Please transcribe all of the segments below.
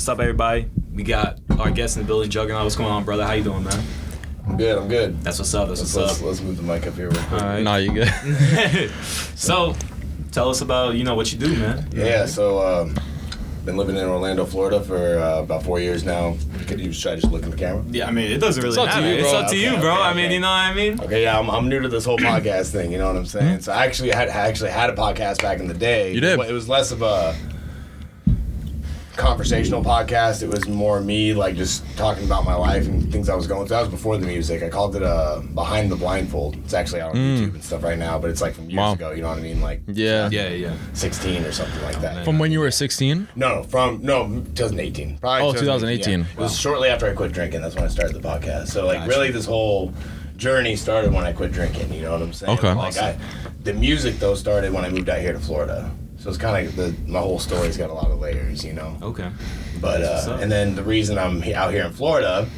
What's up, everybody? We got our guest in the building, Juggernaut. What's going on, brother? How you doing, man? I'm good. That's what's up. What's up. Let's move the mic up here real quick. All right. Nah, you good. So, tell us about, what you do, man. Yeah, so been living in Orlando, Florida for about 4 years now. Could you try to just look in the camera? Yeah, I mean, it doesn't really It's up to matter. you, bro. It's up to you, bro. Okay, I mean, okay. you know what I mean? Okay, yeah, I'm new to this whole podcast thing, you know what I'm saying? So I actually had a podcast back in the day. You did? It was less of a conversational podcast. It was more me, like, just talking about my life and things I was going through. That was before the music. I called it Behind the Blindfold. It's actually out on YouTube and stuff right now, but it's like from years ago, you know what I mean? Like, Yeah. Yeah. 16 or something like that. From when you were 16? No, 2018. Probably Oh, 2018. Yeah. It was shortly after I quit drinking. That's when I started the podcast. So, like, Gotcha. really this whole journey started when I quit drinking, you know what I'm saying? Okay. Like, the music, though, started when I moved out here to Florida. So it's kind of, my whole story's got a lot of layers, you know? Okay. But, That's what's up. and then the reason I'm out here in Florida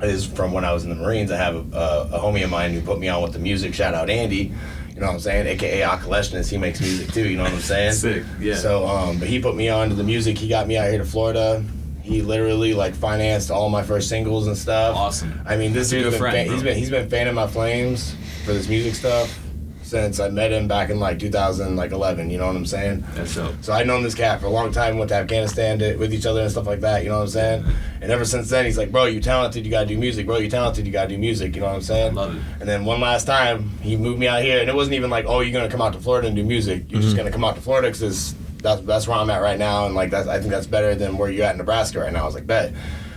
is from when I was in the Marines. I have a homie of mine who put me on with the music. Shout out Andy. You know what I'm saying? AKA Akaleshness. He makes music too. You know what I'm saying? Sick, yeah. So, but he put me on to the music. He got me out here to Florida. He literally like financed all my first singles and stuff. Awesome. I mean, this That's a dude's good been friend, bro. he's been fanning my flames for this music stuff since I met him back in like 2011. You know what I'm saying? That's dope. So I'd known this cat for a long time. Went to Afghanistan with each other and stuff like that. You know what I'm saying? And ever since then, he's like, "Bro, you talented. You gotta do music. Bro, you talented. You gotta do music." You know what I'm saying? Love it. And then one last time, he moved me out here, and it wasn't even like, "Oh, you're gonna come out to Florida and do music. You're just gonna come out to Florida because that's where I'm at right now, and like I think that's better than where you're at in Nebraska right now." I was like, "Bet."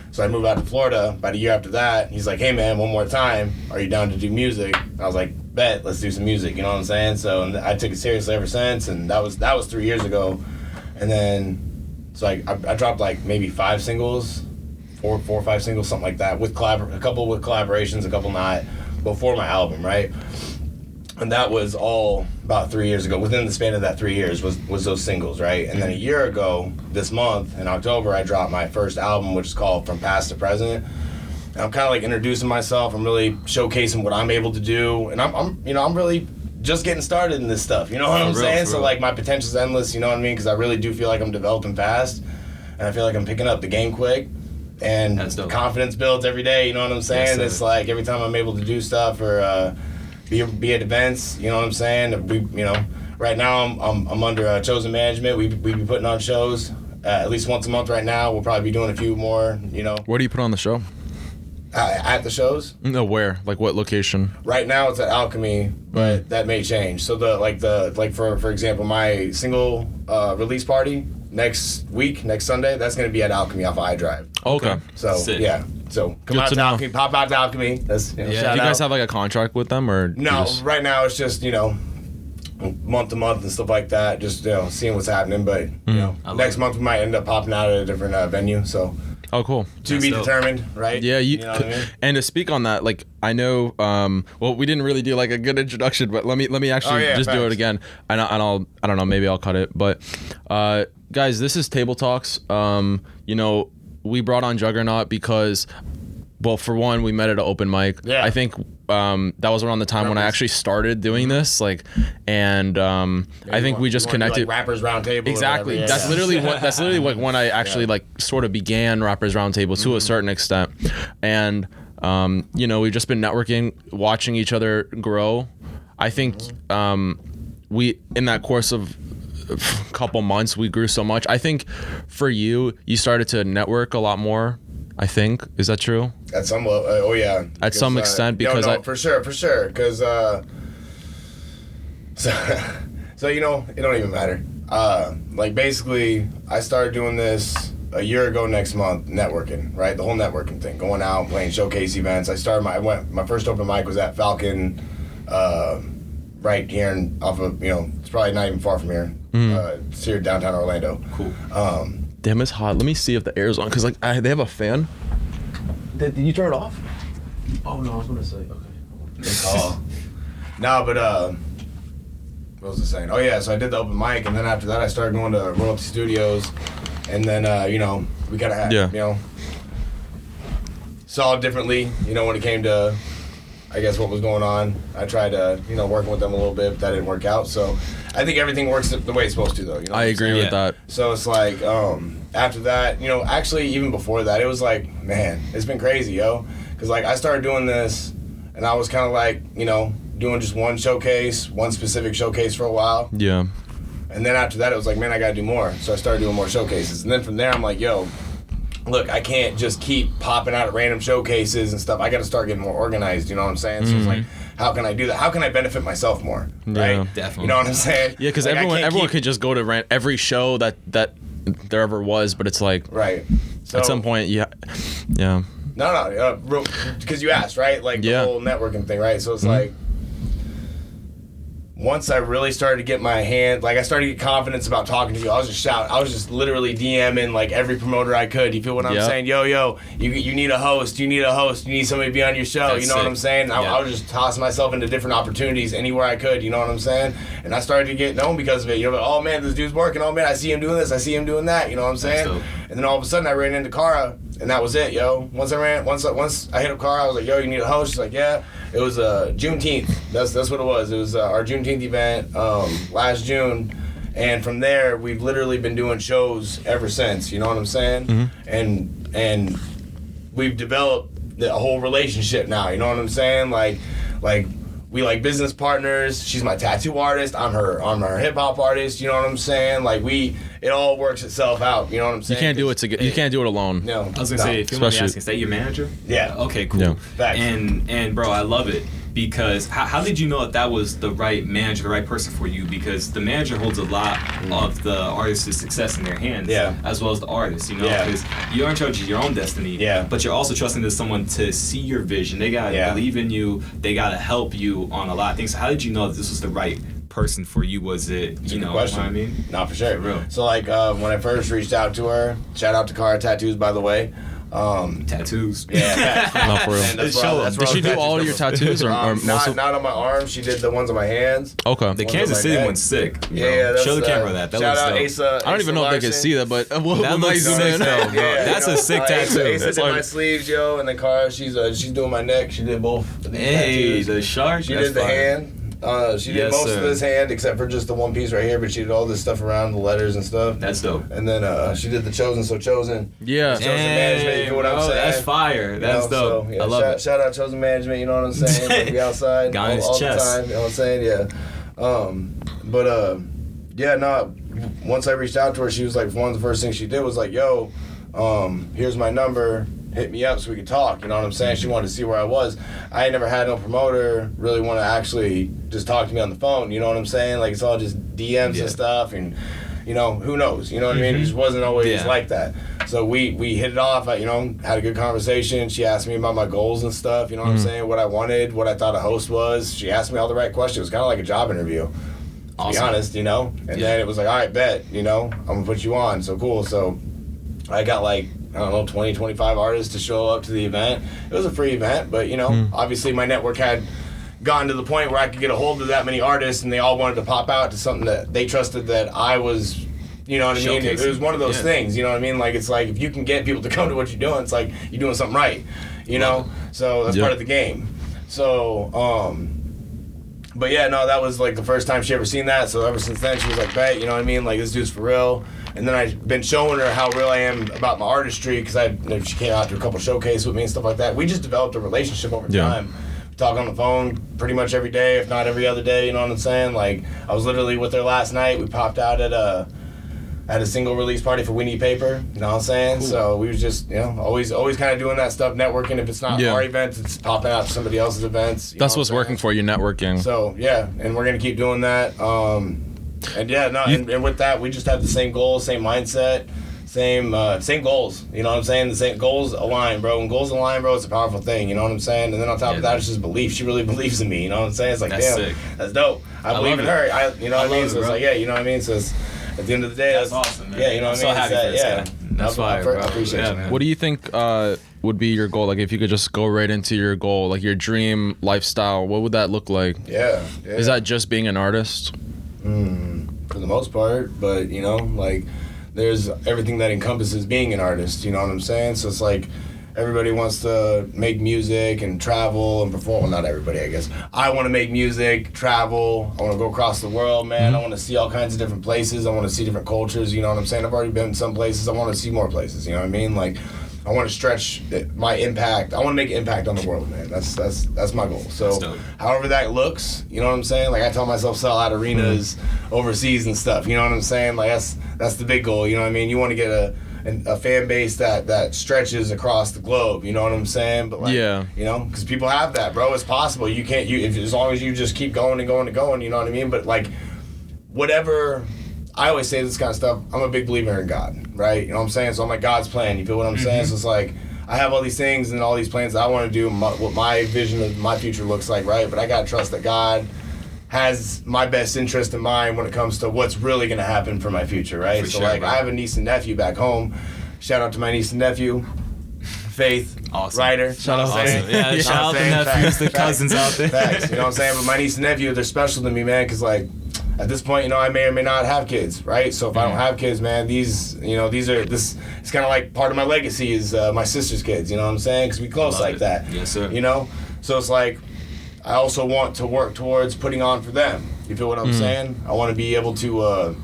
So I moved out to Florida. About a year after that, he's like, "Hey man, one more time. Are you down to do music?" And I was like, "Bet, let's do some music." You know what I'm saying? So and I took it seriously ever since, and that was 3 years ago. And then, so I dropped like maybe 5 singles, four or 5 singles, something like that, with a couple with collaborations, a couple not, before my album, right? And that was all about 3 years ago. Within the span of that 3 years was those singles, right? And then a year ago, this month, in October, I dropped my first album, which is called From Past to Present. And I'm kind of like introducing myself. I'm really showcasing what I'm able to do. And I'm really just getting started in this stuff. You know what I'm saying? So like my potential's endless, you know what I mean? Because I really do feel like I'm developing fast. And I feel like I'm picking up the game quick. And confidence builds every day, you know what I'm saying? Yes, it's like every time I'm able to do stuff or be at events, you know what I'm saying? Right now I'm under chosen management. We be putting on shows at least once a month right now. We'll probably be doing a few more, you know. Where do you put on the show? At the shows? No, where? Like what location? Right now it's at Alchemy, but that may change. So for example, my single release party next Sunday, that's gonna be at Alchemy off of iDrive. Okay. So Sick. yeah. So come Good out to to know. Alchemy, pop out to Alchemy. That's Yeah. Do shout you guys out. have like a contract with them or? No, you just- right now it's just, month to month and stuff like that, just, seeing what's happening. But, next month we might end up popping out at a different venue. So, Oh, cool. to That's be dope. determined, right? Yeah, you know what I mean? And to speak on that, like I know, well, we didn't really do like a good introduction, but let me actually just do it facts. again, and I don't know, maybe I'll cut it, but guys, this is TableTalkz. We brought on Juggernaut because, well, for one, we met at an open mic. Yeah. I think that was around the time when I actually started doing this, and I think we just connected. Like Rappers Roundtable. Exactly. That's literally what when I actually like sort of began Rappers Roundtable to a certain extent, and we've just been networking, watching each other grow. I think we in that course of a couple months we grew so much. I think for you started to network a lot more. I think, is that true? At some level, yeah. At some extent, because for sure, because so it don't even matter. Like basically, I started doing this a year ago next month, networking, right? The whole networking thing, going out, playing showcase events. My first open mic was at Falcon, right here off of, it's probably not even far from here. It's here downtown Orlando. Cool. Damn, it's hot. Let me see if the air's on, because they have a fan. Did you turn it off? Oh no, I was gonna say okay. No, but what was I saying? Oh yeah, so I did the open mic, and then after that I started going to Royalty Studios, and then we kind of had saw it differently, when it came to I guess, what was going on. I tried to, working with them a little bit, but that didn't work out. So I think everything works the way it's supposed to, though. You know I agree with that. So it's like, after that, actually, even before that, it was like, man, it's been crazy, yo. Because, like, I started doing this, and I was kind of like, doing just one specific showcase for a while. Yeah. And then after that, it was like, man, I got to do more. So I started doing more showcases. And then from there, I'm like, yo, look, I can't just keep popping out at random showcases and stuff. I got to start getting more organized, you know what I'm saying? So it's like, how can I do that? How can I benefit myself more, right? Yeah. Definitely. You know what I'm saying? Yeah, because like, everyone could just go to every show that there ever was, but it's like, right. So, at some point, yeah. No, because you asked, right? Like the whole networking thing, right? So it's like, once I really started to get my hand, like I started to get confidence about talking to you, I was just literally DMing like every promoter I could. You feel what I'm saying? Yo, you need a host, you need somebody to be on your show. That's you know what I'm saying? I was just tossing myself into different opportunities anywhere I could. You know what I'm saying? And I started to get known because of it. Like, oh man, this dude's working. Oh man, I see him doing this. I see him doing that. You know what I'm saying? And then all of a sudden I ran into Cara, and that was it, yo. Once I hit up Cara, I was like, yo, you need a host? She's like, yeah. It was Juneteenth. That's what it was. It was our Juneteenth event last June, and from there we've literally been doing shows ever since. You know what I'm saying? And we've developed a whole relationship now. You know what I'm saying? Like we like business partners. She's my tattoo artist. I'm her hip hop artist. You know what I'm saying? Like it all works itself out. You know what I'm saying? You can't do it you can't do it alone. No. I was gonna say, if you want me to ask, is that your manager? Yeah. Okay, cool. Yeah. Facts. And bro, I love it. Because how did you know that was the right manager, the right person for you? Because the manager holds a lot of the artist's success in their hands, as well as the artist, because you're in charge of your own destiny, but you're also trusting this someone to see your vision. They gotta believe in you. They gotta help you on a lot of things. So how did you know that this was the right person for you? Was it, question. What I mean? No, for sure. For real. So like when I first reached out to her, shout out to Cara Tattoos, by the way. Tattoos. Yeah. No, for real. Did she do all of your tattoos or most of? Not on my arms. She did the ones on my hands. Okay. The Kansas City one's sick. Bro. Yeah, show the camera that. That shout looks out dope. Asa. I don't even know if they can see that, but That looks sick, though, bro. That's a sick tattoo. Asa did my sleeves, yo, and then Cara, she's doing my neck. She did both. Hey, the shark. She did the hand. She did most of this hand except for just the one piece right here, but she did all this stuff around the letters and stuff. That's dope. And then she did the Chosen. Yeah. Chosen Management, you know what I'm saying? That's fire. That's dope. So, I love it. Shout out Chosen Management, you know what I'm saying? Like, we outside all the time, you know what I'm saying? Yeah. Once I reached out to her, she was like, one of the first things she did was like, yo, here's my number. Hit me up so we could talk, you know what I'm saying? She wanted to see where I was. I ain't never had no promoter really want to actually just talk to me on the phone, you know what I'm saying? Like, it's all just DMs and stuff, and, who knows, you know what I mean? It just wasn't always like that. So we hit it off, had a good conversation. She asked me about my goals and stuff, you know what I'm saying? What I wanted, what I thought a host was. She asked me all the right questions. It was kind of like a job interview, to be honest, And then it was like, all right, bet, I'm going to put you on. So cool. So I got 20, 25 artists to show up to the event. It was a free event, but, obviously my network had gotten to the point where I could get a hold of that many artists, and they all wanted to pop out to something that they trusted that I was, you know what I mean? It was one of those things, you know what I mean? Like, it's like, if you can get people to come to what you're doing, it's like you're doing something right, So that's part of the game. So, but yeah, no, that was like the first time she ever seen that. So ever since then, she was like, bet, you know what I mean? Like, this dude's for real. And then I've been showing her how real I am about my artistry, because she came out to a couple showcases with me and stuff like that. We just developed a relationship over time. We talk on the phone pretty much every day, if not every other day, you know what I'm saying? Like, I was literally with her last night. We popped out at a single release party for We Need Paper, you know what I'm saying? Cool. So we was just, always kind of doing that stuff, networking. If it's not our events, it's popping out to somebody else's events. That's what's working for you, networking. So, yeah, and we're going to keep doing that. And with that, we just have the same goals, same mindset, same goals. You know what I'm saying? The same goals align, bro. When goals align, bro, it's a powerful thing. You know what I'm saying? And then on top of that, it's just belief. She really believes in me. You know what I'm saying? It's like, that's damn, sick. That's dope. I believe in her. You know what I mean? So it's like, yeah, you know what I mean? So it's, at the end of the day, that's awesome, man. Yeah, you know what I mean? I'm so happy for this guy. That's fire, bro. I appreciate you, man. What do you think would be your goal? Like, if you could just go right into your goal, like your dream lifestyle, what would that look like? Yeah. Is that just being an artist? For the most part, but there's everything that encompasses being an artist, you know what I'm saying? So it's like, everybody wants to make music and travel and perform. Well, not everybody, I guess. I want to make music, travel. I want to go across the world, man. I want to see all kinds of different places. I want to see different cultures. You know what I'm saying? I've already been in some places. I want to see more places. You know what I mean? Like, I want to stretch my impact. I want to make an impact on the world, man. That's my goal. So, however that looks, you know what I'm saying? Like, I tell myself sell out arenas overseas and stuff. You know what I'm saying? Like, that's the big goal. You know what I mean? You want to get a fan base that stretches across the globe. You know what I'm saying? But like, you know, because people have that, bro. It's possible. You can't. As long as you just keep going and going and going. You know what I mean? But like, whatever. I always say this kind of stuff. I'm a big believer in God, right? You know what I'm saying? So I'm like, God's plan. You feel what I'm saying? So it's like, I have all these things and all these plans that I want to do, what my vision of my future looks like, right? But I got to trust that God has my best interest in mind when it comes to what's really going to happen for my future, right? So like, I have a niece and nephew back home. Shout out to my niece and nephew. Faith, Ryder. Shout out, awesome. Yeah, shout out the nephews, the cousins out there. Facts, you know what I'm saying? But my niece and nephew, they're special to me, man, because like, at this point, you know, I may or may not have kids, right? So if I don't have kids, man, it's kind of like part of my legacy is my sister's kids, you know what I'm saying? Because we close like that. Yes, sir. You know? So it's like, I also want to work towards putting on for them. You feel what I'm saying? I want to be able to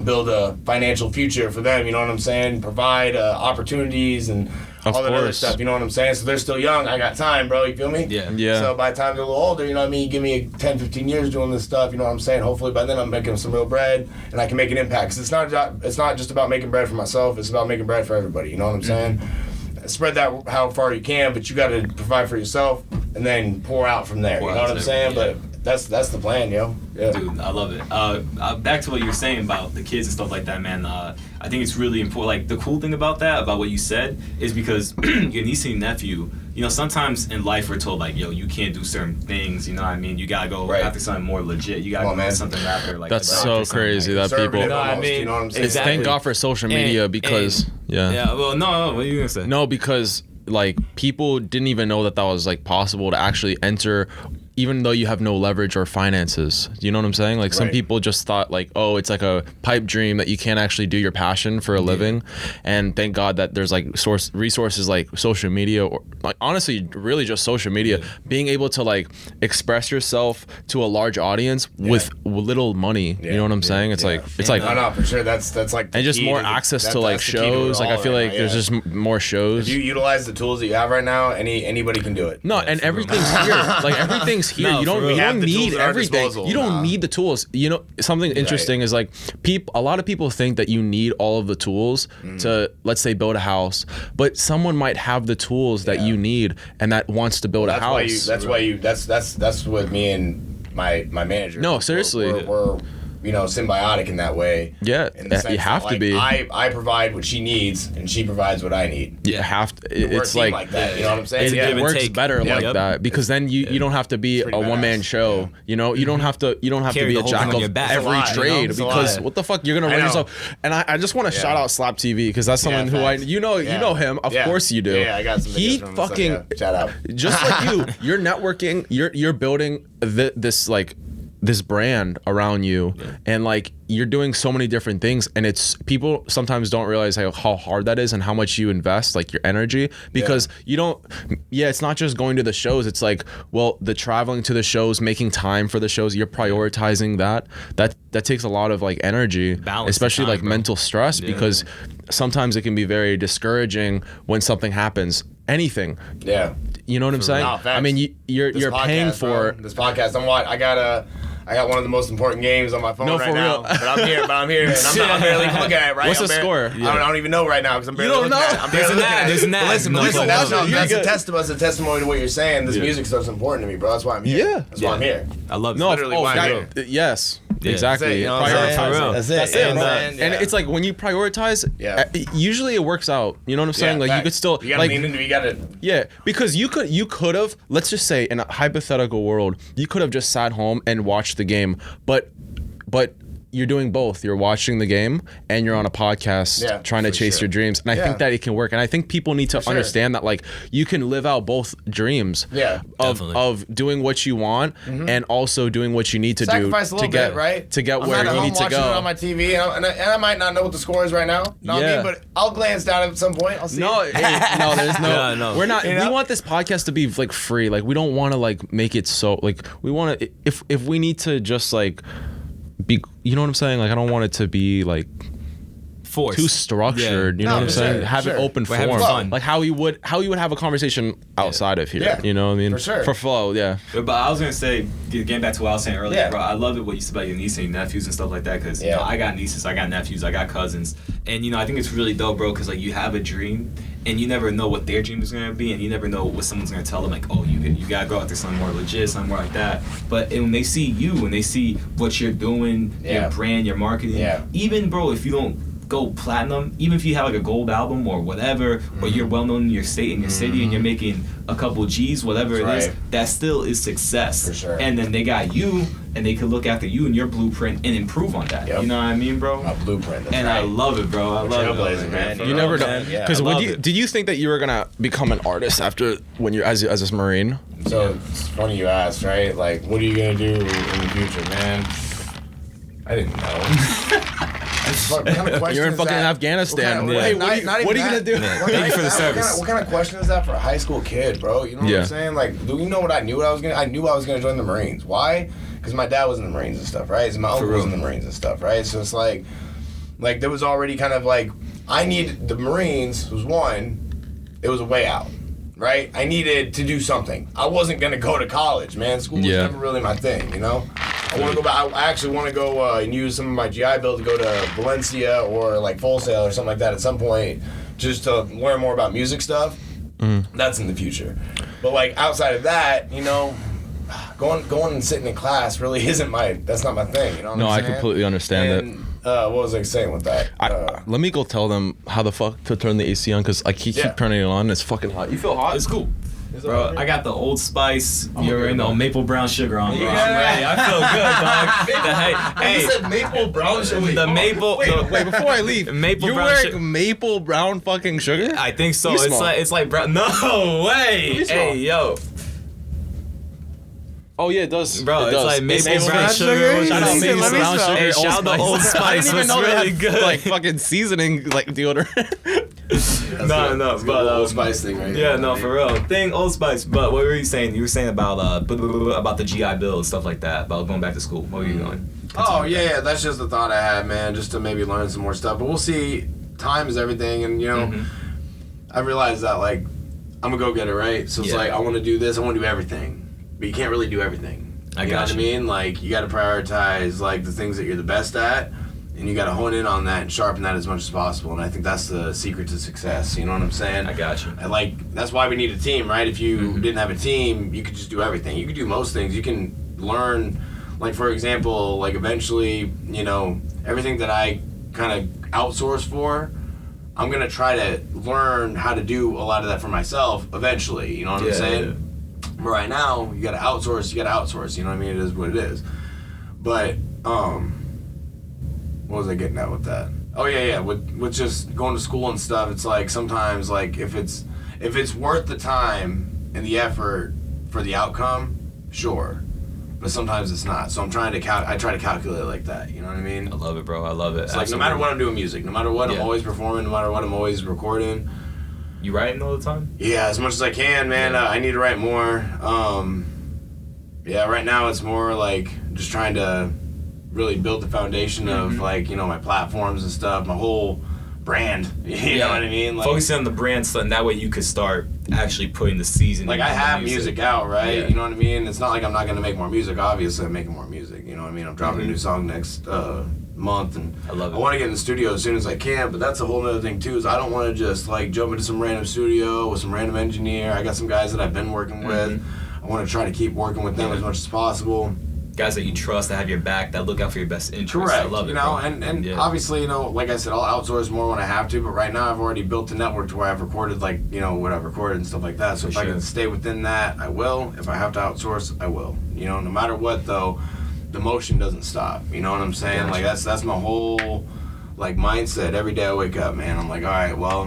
build a financial future for them, you know what I'm saying? Provide opportunities and all that other stuff, you know what I'm saying? So they're still young. I got time, bro, you feel me? Yeah. So by the time they're a little older, you know what I mean? You give me 10, 15 years doing this stuff, you know what I'm saying? Hopefully by then I'm making some real bread and I can make an impact. Because it's not just about making bread for myself, it's about making bread for everybody, you know what I'm saying? Spread that how far you can, but you got to provide for yourself and then pour out from there, you know what I'm saying? But that's the plan, yo. Yeah. Dude, I love it. Back to what you were saying about the kids and stuff like that, man. I think it's really important. Like, the cool thing about what you said, is because your niece and nephew, you know, sometimes in life we're told, like, yo, you can't do certain things, you know what I mean? You gotta go after something more legit. You gotta go something after, like, that's so crazy that people. No, I mean, you know what I'm saying? Thank God for social media because well, no, what are you gonna say? No, because like people didn't even know that was like possible to actually enter, even though you have no leverage or finances. You know what I'm saying? Like, some people just thought like, oh, it's like a pipe dream that you can't actually do your passion for a living. And thank God that there's like resources like social media, or like honestly really just social media, being able to like express yourself to a large audience with little money. You know what I'm saying? It's like no, for sure. That's like, and just more access to like shows. Like, I feel like there's just more shows. If you utilize the tools that you have right now, anybody can do it. No, and everything's here. Like, everything's here. No, you don't need everything. You don't need the tools. You know, something interesting is like, a lot of people think that you need all of the tools to, let's say, build a house, but someone might have the tools that you need and that wants to build a house. That's what me and my manager. No, seriously. We're you know, symbiotic in that way. Yeah, you have to be. I provide what she needs, and she provides what I need. You have to. It's like that. You know what I'm saying? It works better like that, because then you don't have to be a one-man show. You know, you don't have to be a jack of every trade, because what the fuck, you're gonna run yourself. And I just want to shout out Slap TV, because that's someone who you know him. Of course you do. Yeah, I got some. He fucking shout out. Just like you're networking. You're building this brand around you, and like you're doing so many different things, and it's people sometimes don't realize how hard that is and how much you invest, like your energy, because you don't it's not just going to the shows. It's like, well, the traveling to the shows, making time for the shows, you're prioritizing that takes a lot of like energy, especially like mental stress, because sometimes it can be very discouraging when something happens, anything. You know what I'm saying? I mean, you're paying for this podcast. I got one of the most important games on my phone right now. But I'm here, and I'm barely looking at it, right? What's the score? I don't even know right now, because I'm barely looking at it. I'm barely looking at it. There's an ad. Listen, that's a testimony to what you're saying. This music stuff's important to me, bro. That's why I'm here. That's why I'm here. I love it. No, literally why I'm here. Yes. Exactly. That's it. And it's like, when you prioritize, usually it works out. You know what I'm saying? Like, you could still, you gotta lean into, you gotta. Yeah, because you could have, let's just say, in a hypothetical world, you could have just sat home and watched the game, but you're doing both. You're watching the game and you're on a podcast trying to chase your dreams. And I think that it can work. And I think people need to understand that like you can live out both dreams of doing what you want and also doing what you need to sacrifice do a little to get bit, right? to get I'm where not you need to go. on my TV and I might not know what the score is right now. Know what I mean? But I'll glance down at some point. I'll see. No, there's no. We're not. You know? We want this podcast to be like free. Like we don't want to like make it so like we want to. If we need to just like be, you know what I'm saying? Like I don't want it to be like forced, too structured. You know what I'm saying? Have it open form, like how you would have a conversation outside of here. Yeah. You know what I mean? For sure. For flow, yeah. But I was gonna say, getting back to what I was saying earlier, bro. I love it what you said about your niece and your nephews and stuff like that. Because you know, I got nieces, I got nephews, I got cousins, and you know I think it's really dope, bro. Because like you have a dream. And you never know what their dream is gonna be, and you never know what someone's gonna tell them. Like, oh, you gotta go after something more legit, something more like that. But when they see you, and they see what you're doing, your brand, your marketing, even bro, if you don't go platinum, even if you have like a gold album or whatever, or you're well known in your state, in your city, and you're making a couple G's, whatever it is, that still is success. For sure. And then they got you, and they can look after you and your blueprint and improve on that. You know what I mean, bro? A blueprint. That's and I love it, bro. I love it, man. You never know. Because did you think that you were gonna become an artist after when you're as a Marine? So it's funny you asked, right? Like, what are you gonna do in the future, man? I didn't know. What kind of question You're in is fucking that? Afghanistan. What kind of, what are you gonna do? Thank you for the service. What kind of question is that for a high school kid, bro? You know what I'm saying? Like, do you know what I knew? I knew I was gonna join the Marines. Why? Because my dad was in the Marines and stuff, right? So my uncle was in the Marines and stuff, right? So it's like there was already kind of like I needed the Marines was one. It was a way out. Right? I needed to do something. I wasn't going to go to college, man. School was never really my thing, you know? I want to go back. I actually want to go and use some of my GI Bill to go to Valencia or like Full Sail or something like that at some point just to learn more about music stuff. That's in the future. But like outside of that, you know, going and sitting in class really isn't that's not my thing, you know what I'm saying? I completely understand that. What was I saying with that? Let me go tell them how the fuck to turn the AC on because I keep turning it on. It's fucking hot. You feel hot? It's cool. Bro, I got the Old Spice, maple brown sugar on, bro. Yeah. I'm ready. I feel good, dog. Hey, you said maple brown sugar. The maple. Wait, before I leave, maple you're brown wearing sugar. maple brown fucking sugar? I think so. You smell. It's like brown. No way. Hey, yo. Oh yeah, it does. Bro, it it's does. like maple brown sugar. Shout out maple brown sugar. Hey, shout out the Old Spice. I didn't even know really they had good. like fucking seasoning like deodorant. No, but Old Spice thing, right? Yeah, no, for real. Old Spice. But what were you saying? You were saying about the GI Bill and stuff like that. About going back to school. What were you going? Oh yeah, that's just the thought I had, man. Just to maybe learn some more stuff. But we'll see. Time is everything, and you know, I realized that like I'm a go-getter, right? So it's like I want to do this. I want to do everything. But you can't really do everything. You know what I mean? Like, you got to prioritize, like, the things that you're the best at, and you got to hone in on that and sharpen that as much as possible. And I think that's the secret to success. You know what I'm saying? I got you. And, like, that's why we need a team, right? If you didn't have a team, you could just do everything. You could do most things. You can learn, like, for example, like, eventually, you know, everything that I kind of outsource for, I'm going to try to learn how to do a lot of that for myself eventually. You know what I'm saying? Yeah. But right now, you gotta outsource, you know what I mean? It is what it is. But, what was I getting at with that? Oh yeah, with just going to school and stuff, it's like sometimes like if it's worth the time and the effort for the outcome, sure. But sometimes it's not. So I'm trying to try to calculate like that, you know what I mean? I love it, bro. I love it. It's like no matter what I'm doing music, no matter what I'm always performing, no matter what I'm always recording. You writing all the time? Yeah, as much as I can, man. I need to write more. Right now it's more like just trying to really build the foundation of like, you know, my platforms and stuff, my whole brand. You know what I mean? Like, focusing on the brand stuff, and that way you could start actually putting the seasoning. Like I have music out, right? Yeah. You know what I mean? It's not like I'm not gonna make more music. Obviously, I'm making more music. You know what I mean? I'm dropping a new song next month, and I love it. I want to get in the studio as soon as I can. But that's a whole other thing too. Is I don't want to just like jump into some random studio with some random engineer. I got some guys that I've been working with. I want to try to keep working with them as much as possible. Guys that you trust, that have your back, that look out for your best interests. Correct. I love it. You know, and obviously, you know, like I said, I'll outsource more when I have to. But right now, I've already built a network to where I've recorded, like, you know, what I've recorded and stuff like that. So if I can stay within that, I will. If I have to outsource, I will. You know, no matter what, though, the motion doesn't stop. You know what I'm saying? Like that's my whole like mindset. Every day I wake up, man, I'm like, all right, well,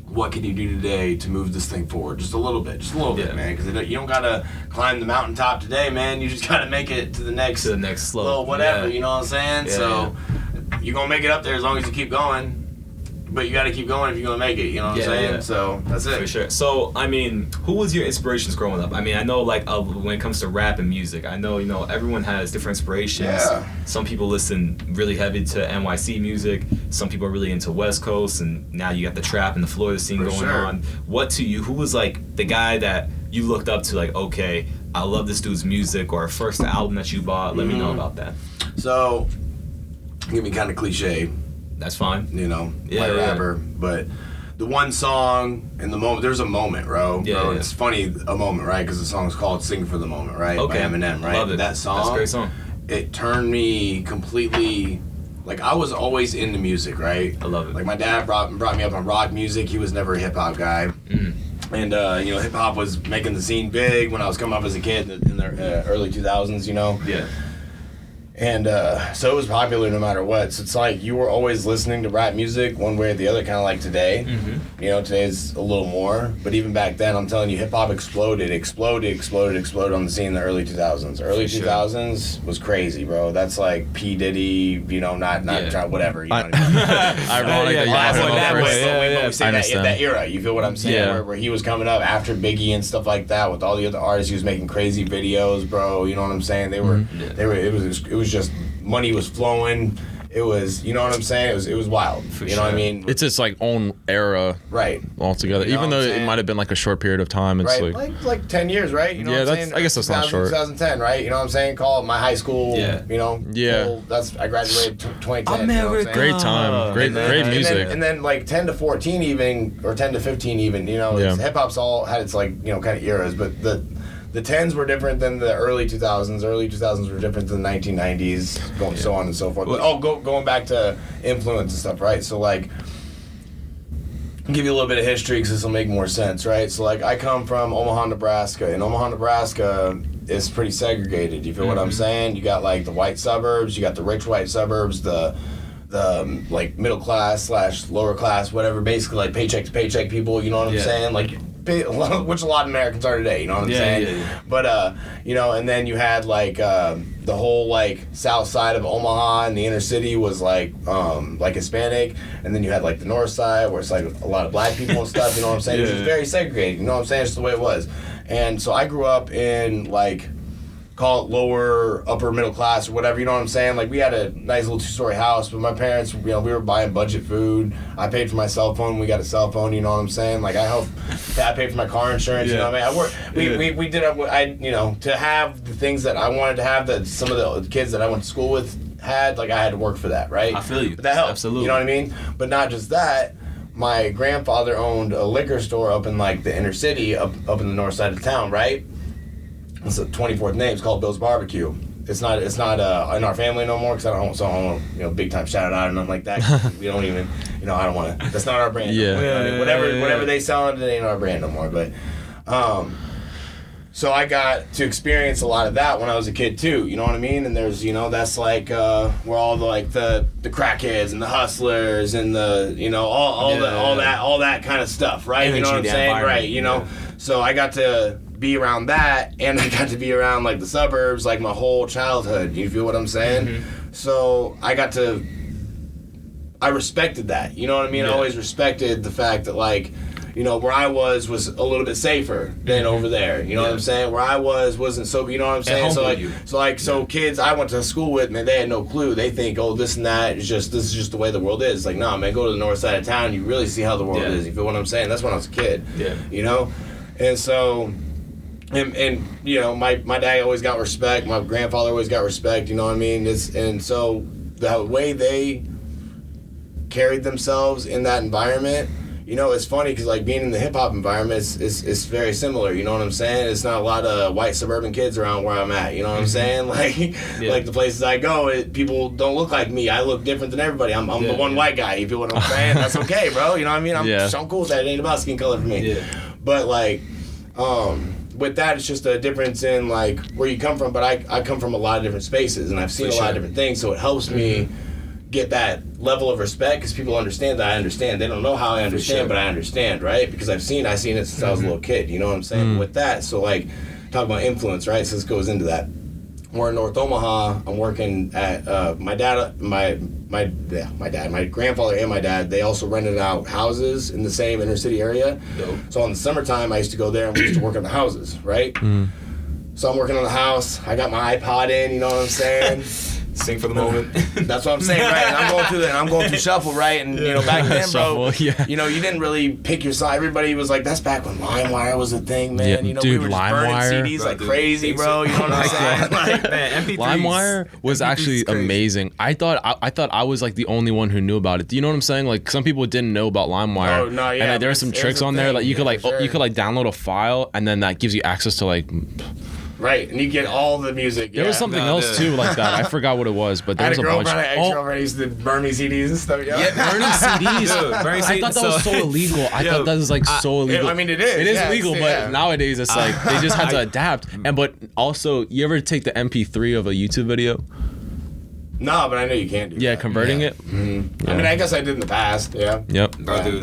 what can you do today to move this thing forward? Just a little bit, man. Because you don't gotta climb the mountaintop today, man. You just gotta make it to the next slope, little whatever. You know what I'm saying? So you're gonna make it up there as long as you keep going. But you got to keep going if you're going to make it, you know what I'm saying? Yeah. So, that's it. For sure. So, I mean, who was your inspirations growing up? I mean, I know, like, when it comes to rap and music, I know, everyone has different inspirations. Yeah. Some people listen really heavy to NYC music. Some people are really into West Coast, and now you got the trap and the Florida scene going on. What to you, who was, like, the guy that you looked up to, like, okay, I love this dude's music, or first album that you bought? Let me know about that. So, it's going to be kind of cliche. That's fine. Rapper. But the one song in the moment, there's a moment, bro. It's funny, a moment, right? Because the song's called "Sing for the Moment," right? Okay. By Eminem, right? Love it. That song. That's a great song. It turned me completely. Like, I was always into music, right? I love it. Like, my dad brought me up on rock music. He was never a hip hop guy. And hip hop was making the scene big when I was coming up as a kid in the early 2000s. Yeah. And so it was popular no matter what. So it's like you were always listening to rap music one way or the other, kind of like today. Today's a little more. But even back then, I'm telling you, hip-hop exploded on the scene in the early 2000s. Early 2000s was crazy, bro. That's like P. Diddy, not trying, whatever. You know what I mean? Ironic that we say that era. You feel what I'm saying? Yeah. Where he was coming up after Biggie and stuff like that with all the other artists. He was making crazy videos, bro. You know what I'm saying? It was just money was flowing. It was, you know what I'm saying? It was wild. You know what I mean? It's its like own era, right? Altogether, even though it might have been like a short period of time. It's like 10 years, right? You know what I'm saying? I guess that's not short. 2010, right? You know what I'm saying? Call it my high school. I graduated 2010. America. Great time, great music. And then like 10 to 14 even, or 10 to 15 even. Hip hop's all had its like kind of eras, but the 10s were different than the early 2000s. Early 2000s were different than the 1990s, so on and so forth. Going back to influence and stuff, right? So, like, I'll give you a little bit of history because this will make more sense, right? So, like, I come from Omaha, Nebraska. And Omaha, Nebraska is pretty segregated. You feel what I'm saying? You got, like, the white suburbs. You got the rich white suburbs, the like, middle class / lower class, whatever. Basically, like, paycheck to paycheck people, you know what I'm saying? Like, which a lot of Americans are today, you know what I'm saying? Yeah. But, and then you had, like, the whole, like, south side of Omaha and the inner city was, like Hispanic. And then you had, like, the north side where it's, like, a lot of black people and stuff, you know what I'm saying? It was very segregated, you know what I'm saying? It's the way it was. And so I grew up in, like, call it lower, upper middle class or whatever, you know what I'm saying? Like, we had a nice little 2-story house, but my parents, we were buying budget food. I paid for my cell phone. We got a cell phone, you know what I'm saying? Like, I paid for my car insurance, you know what I mean? We did to have the things that I wanted to have that some of the kids that I went to school with had, like, I had to work for that, right? I feel you. But that helped. Absolutely. You know what I mean? But not just that. My grandfather owned a liquor store up in, like, the inner city, up in the north side of town, right? It's a 24th name. It's called Bill's Barbecue. It's not in our family no more because I don't big time shout out or nothing like that. We don't even, I don't want to. That's not our brand. Yeah. No more. I mean, whatever they sell, it ain't our brand no more. But, so I got to experience a lot of that when I was a kid too. You know what I mean? And there's, that's like where all the crackheads and the hustlers and the all that kind of stuff, right? You know what I'm saying? Right? So I got to be around that, and I got to be around like the suburbs like my whole childhood. You feel what I'm saying? So I respected that. You know what I mean? I always respected the fact that, like, where I was a little bit safer than over there. You know what I'm saying? Where I wasn't so, you know what I'm saying? So kids I went to school with, man, they had no clue. They think, oh, this and that this is just the way the world is. Like, nah, man, go to the north side of town, you really see how the world is. You feel what I'm saying? That's when I was a kid. Yeah. And so, and my dad always got respect. My grandfather always got respect. You know what I mean? And so the way they carried themselves in that environment, it's funny because, like, being in the hip hop environment is very similar. You know what I'm saying? It's not a lot of white suburban kids around where I'm at. You know what I'm saying? Like, like the places I go, people don't look like me. I look different than everybody. I'm the one white guy. You feel what I'm saying? That's okay, bro. You know what I mean? I'm cool with that. It ain't about skin color for me. But, like, with that, it's just a difference in like where you come from. But I come from a lot of different spaces, and I've seen a lot of different things, so it helps me get that level of respect because people understand that I understand. They don't know how I understand, but I understand, right? Because I've seen it since I was a little kid. You know what I'm saying? But with that, so like talk about influence, right? So this goes into that. We're in North Omaha. I'm working at my grandfather and my dad. They also rented out houses in the same inner city area. Dope. So in the summertime, I used to go there and we used to work on the houses, right? So I'm working on the house. I got my iPod in. You know what I'm saying? Sing for the moment. That's what I'm saying, right? And I'm going through shuffle, right? And you know, back then, bro, you know, you didn't really pick your song. Everybody was like, "That's back when LimeWire was a thing, man." Yeah, you know, dude, we were just burning CDs like crazy, bro. You know what I'm saying? Like, man, MP3s. LimeWire was actually amazing. I thought I was like the only one who knew about it. Do you know what I'm saying? Like some people didn't know about LimeWire. Oh no, yeah. And there were some tricks on there. Like you could download a file, and then that gives you access to like. Right, and you get all the music. There was something else too like that. I forgot what it was, but there was a bunch. I had a girlfriend used to burn me CDs and stuff. Yeah, burning CDs. Dude, burning I thought that was so illegal. I thought that was like so illegal. I mean, it is. It is illegal, but nowadays it's like they just had to adapt. But also, you ever take the MP3 of a YouTube video? No, but I know you can't do that. Yeah, converting it. I mean, I guess I did in the past. Yeah. Yep. Bro, dude,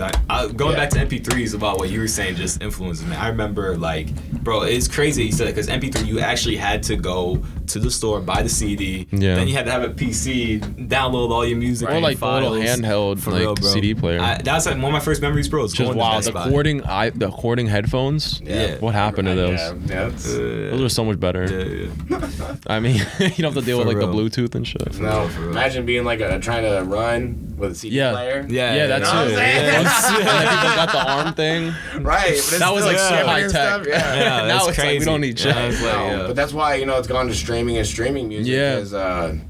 going back to MP3s about what you were saying just influenced me. I remember, like, bro, it's crazy you said it because MP3, you actually had to go to the store, buy the CD. Yeah. Then you had to have a PC, download all your music. Or like a files. little handheld like real, CD player. That's like one of my first memories, bro. Just wow, the cording headphones. Yeah. What happened to those? Yeah, those are so much better. Yeah. I mean, you don't have to deal with like real. the Bluetooth and shit. No, imagine being like trying to run with a CD player. Yeah, that too. And people got the arm thing. Right, but that was like so high tech. Stuff. Yeah, now it's crazy. like we don't need shit. But that's why it's gone to streaming and streaming music. Yeah. Because,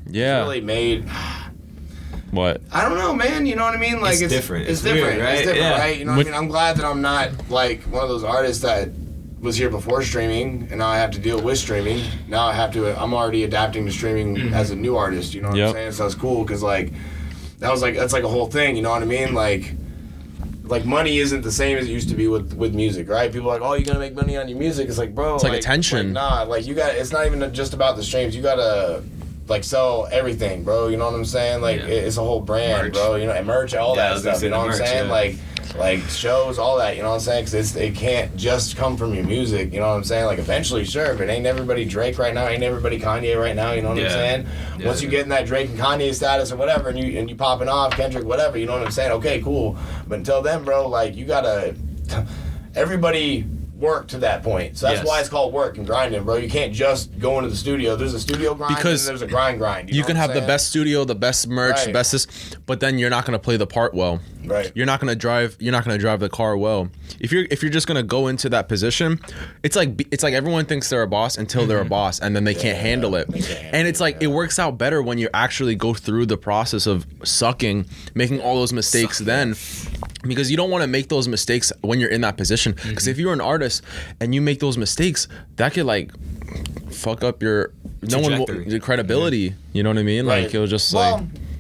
it's really made. What? I don't know, man. You know what I mean? Like it's different. It's different, weird, right? It's different, right? You know what I mean? I'm glad that I'm not like one of those artists that was here before streaming, and now I have to deal with streaming. Now I'm already adapting to streaming as a new artist. You know what I'm saying? So it's cool because that's like a whole thing. You know what I mean? Like money isn't the same as it used to be with music, right? People are like, oh, you're gonna make money on your music. It's like, bro, it's like attention. It's not even just about the streams. You gotta sell everything, bro. You know what I'm saying? It's a whole brand, merch. Bro. You know, and merch, all that stuff. You know what I'm saying? Like shows, all that. You know what I'm saying? Because it can't just come from your music. You know what I'm saying? Like eventually, sure, but ain't everybody Drake right now. Ain't everybody Kanye right now. You know what I'm saying? Yeah, once you get in that Drake and Kanye status or whatever, and you popping off, Kendrick, whatever. You know what I'm saying? Okay, cool. But until then, bro, you gotta. Everybody work to that point. So that's why it's called work and grinding, bro. You can't just go into the studio. There's a studio grind and there's a grind. You can have the best studio, the best merch, the bestest, but then you're not gonna play the part well. Right. You're not gonna drive the car well. If you're just gonna go into that position, it's like everyone thinks they're a boss until they're a boss and then they can't handle it. And it's like it works out better when you actually go through the process of sucking, making all those mistakes then. Because you don't want to make those mistakes when you're in that position. Because if you're an artist and you make those mistakes, that could fuck up your credibility. You know what I mean? Right. Like it'll just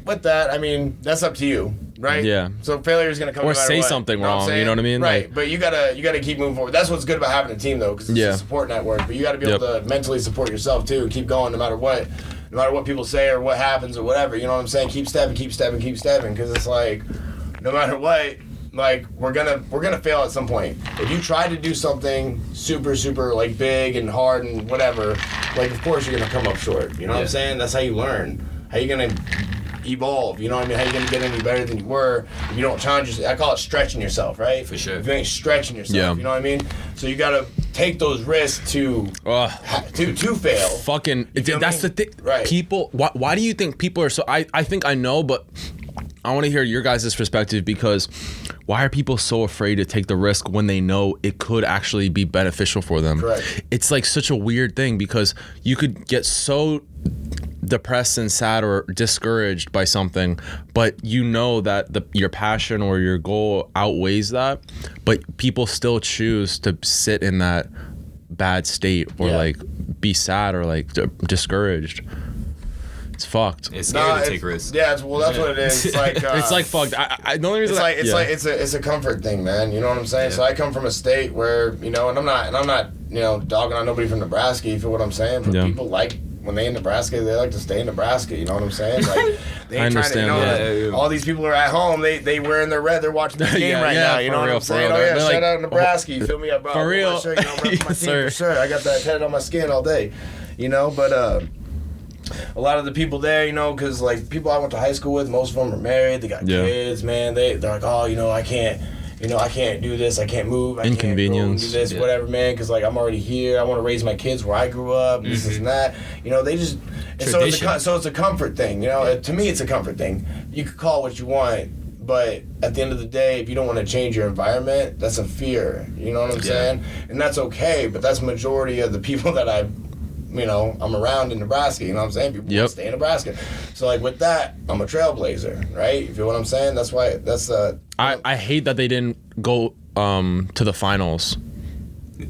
with that, I mean, that's up to you, right? Yeah. So failure is gonna come. Or no matter say what. something You know wrong. You know what I mean? Right. But you gotta keep moving forward. That's what's good about having a team though, because it's a support network. But you gotta be able to mentally support yourself too. Keep going no matter what. No matter what people say or what happens or whatever. You know what I'm saying? Keep stepping. Because it's no matter what. We're gonna fail at some point. If you try to do something super big and hard and whatever, of course you're gonna come up short. You know what I'm saying? That's how you learn. How you gonna evolve? You know what I mean? How you gonna get any better than you were if you don't challenge yourself? I call it stretching yourself, right? For sure. If you ain't stretching yourself, you know what I mean? So you gotta take those risks to fail. Fucking. That's the thing. Right. People. Why do you think people are so? I think I know, but I want to hear your guys' perspective because why are people so afraid to take the risk when they know it could actually be beneficial for them? Correct. It's such a weird thing because you could get so depressed and sad or discouraged by something, but you know that your passion or your goal outweighs that, but people still choose to sit in that bad state or be sad or discouraged. it's fucked. It's scary to take risks. Yeah, that's what it is. It's like it's like fucked. I the only reason it's a comfort thing, man. You know what I'm saying? Yeah. So I come from a state where, you know, and I'm not you know, dogging on nobody from Nebraska. You feel what I'm saying? But people like, when they in Nebraska, they like to stay in Nebraska. You know what I'm saying? Like, they ain't trying to, you know, all these people are at home. They wearing their red. They're watching the game right now. You know what I'm saying? Oh yeah, shout out Nebraska. You feel me, bro? For real. Sure, you know, my team for sure. I got that tatted on my skin all day. You know, but a lot of the people there, you know, because like people I went to high school with, most of them are married. They got kids, man. They're like, oh, you know, I can't do this. I can't move. I Inconvenience. Can't go and do this, whatever, man. Because like I'm already here. I want to raise my kids where I grew up. This and that. You know, they just. And so it's a comfort thing. You know, to me, it's a comfort thing. You could call it what you want, but at the end of the day, if you don't want to change your environment, that's a fear. You know what I'm saying? And that's okay. But that's majority of the people that I'm around in Nebraska, you know what I'm saying? People stay in Nebraska. So, like, with that, I'm a trailblazer, right? You feel what I'm saying? That's why, I hate that they didn't go to the finals. Who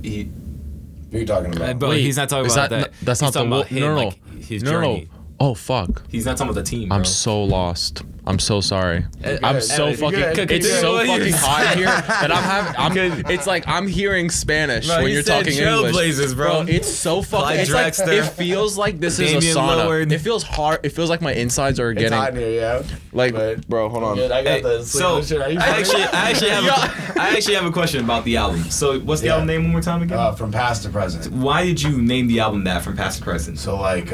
are you talking about? But he's not talking about that. That's not the... No. His journey. Oh, fuck. He's not talking about the team, bro. I'm so lost. I'm so sorry. I'm so fucking... It's so fucking hot here that it's like I'm hearing Spanish when you're talking English. Trailblazers, bro. It's so fucking... It's like, it feels like this is a sauna. Lillard. It feels hard. It feels like my insides are getting... It's hot in here, yeah. Like, bro, hold on. I got the shit. I actually have a question about the album. So what's the album name one more time again? From Past to Present. Why did you name the album that, From Past to Present? So like...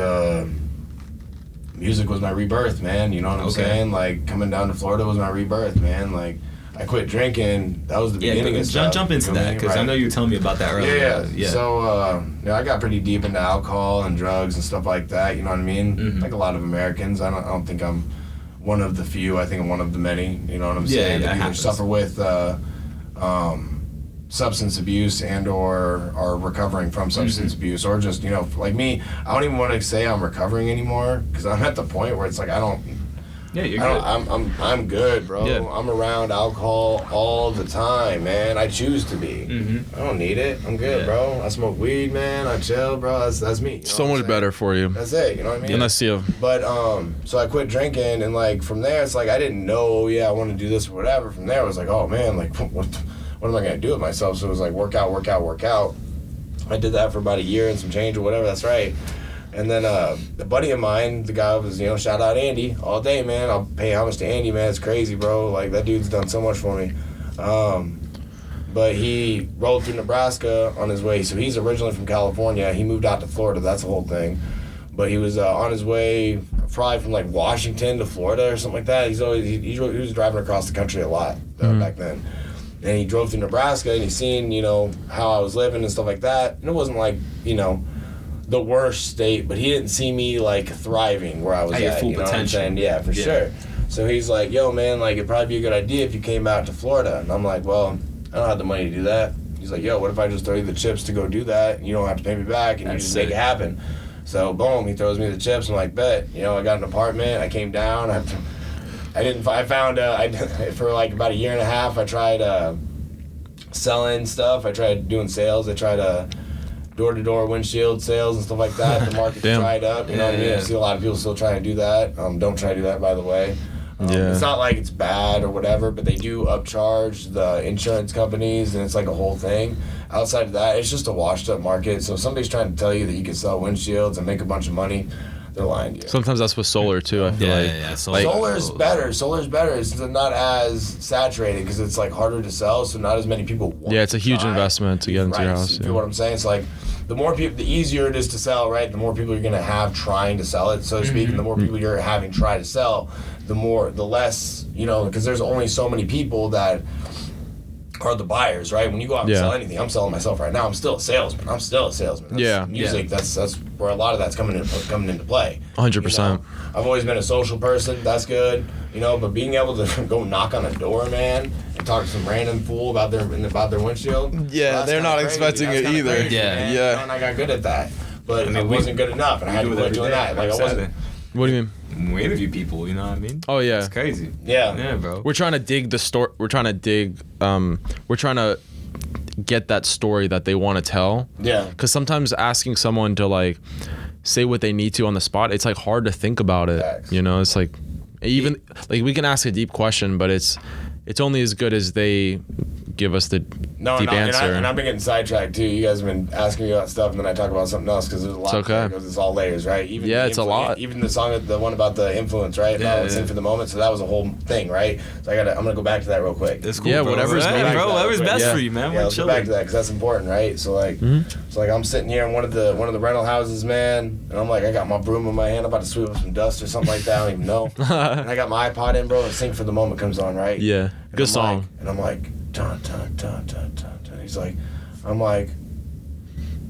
music was my rebirth, man. You know what I'm saying? Like, coming down to Florida was my rebirth, man. Like, I quit drinking. That was the beginning of stuff. Jump into that, because I know you were telling me about that earlier. Yeah. So, I got pretty deep into alcohol and drugs and stuff like that. You know what I mean? Mm-hmm. Like a lot of Americans. I don't think I'm one of the few. I think I'm one of the many. You know what I'm saying? That either suffer with substance abuse and or are recovering from substance abuse, or just, you know, like me, I don't even want to say I'm recovering anymore, because I'm at the point where it's like you're good. I'm good, bro. Yeah. I'm around alcohol all the time, man. I choose to be. I don't need it. I'm good, bro. I smoke weed, man. I chill, bro. That's me. So much better for you. That's it. You know what I mean? And I see you. But so I quit drinking, and like from there, it's like I didn't know. I want to do this or whatever. From there, I was like, oh man, like what am I going to do with myself? So it was like work out. I did that for about a year and some change or whatever, that's right. And then a buddy of mine, the guy was, shout out Andy all day, man. I'll pay homage to Andy, man. It's crazy, bro. Like, that dude's done so much for me. But he rolled through Nebraska on his way. So he's originally from California. He moved out to Florida. That's the whole thing. But he was on his way probably from like Washington to Florida or something like that. He was driving across the country a lot back then. And he drove through Nebraska, and he seen, how I was living and stuff like that. And it wasn't like, the worst state, but he didn't see me like thriving where I was at. Full potential. Yeah, for sure. So he's like, yo, man, like it'd probably be a good idea if you came out to Florida. And I'm like, well, I don't have the money to do that. He's like, yo, what if I just throw you the chips to go do that, and you don't have to pay me back, and you just make it happen. So boom, he throws me the chips. I'm like, bet. I got an apartment. I came down. I found for like about a year and a half, I tried selling stuff. I tried doing sales. I tried door-to-door windshield sales and stuff like that. The market dried up. You know what I mean? I see a lot of people still trying to do that. Don't try to do that, by the way. It's not like it's bad or whatever, but they do upcharge the insurance companies, and it's like a whole thing. Outside of that, it's just a washed-up market. So if somebody's trying to tell you that you can sell windshields and make a bunch of money, they're lying to you. Sometimes that's with solar too. I feel like. Yeah. Solar's better. Solar's better. It's not as saturated because it's like harder to sell, so not as many people want. Yeah, it's a huge investment to get into your house. You feel what I'm saying? It's like the more people, the easier it is to sell, right? The more people you're gonna have trying to sell it, so to speak, and the more people you're having try to sell, the less, because there's only so many people that are the buyers, right? When you go out and sell anything, I'm selling myself right now. I'm still a salesman. That's music. That's where a lot of that's coming into play. 100%. I've always been a social person. That's good. But being able to go knock on a door, man, and talk to some random fool about their windshield. Yeah, they're not expecting it either. Crazy, yeah. And I got good at that, but it wasn't good enough, and I had to quit doing that. Like I wasn't. What do you mean? We interview people, you know what I mean? Oh yeah, it's crazy. Yeah, bro. We're trying to dig the story. We're trying to get that story that they want to tell. Yeah. Because sometimes asking someone to like say what they need to on the spot, it's like hard to think about it. Facts. You know, it's like even like we can ask a deep question, but it's only as good as they give us the deep answer. And I've been getting sidetracked too. You guys have been asking me about stuff, and then I talk about something else because there's a lot. It's okay. Because it's all layers, right? Even it's a lot. Even the song, the one about the influence, right? Sing for the moment. So that was a whole thing, right? So I'm gonna go back to that real quick. That's cool. Yeah, bro. whatever's best for you, man. Yeah, let's go back to that because that's important, right? So like, I'm sitting here in one of the rental houses, man, and I'm like, I got my broom in my hand, I'm about to sweep up some dust or something like that. I don't even know. And I got my iPod in, bro, and Sing for the Moment comes on, right? Yeah, good song. And I'm like, dun dun dun dun dun. He's like, I'm like,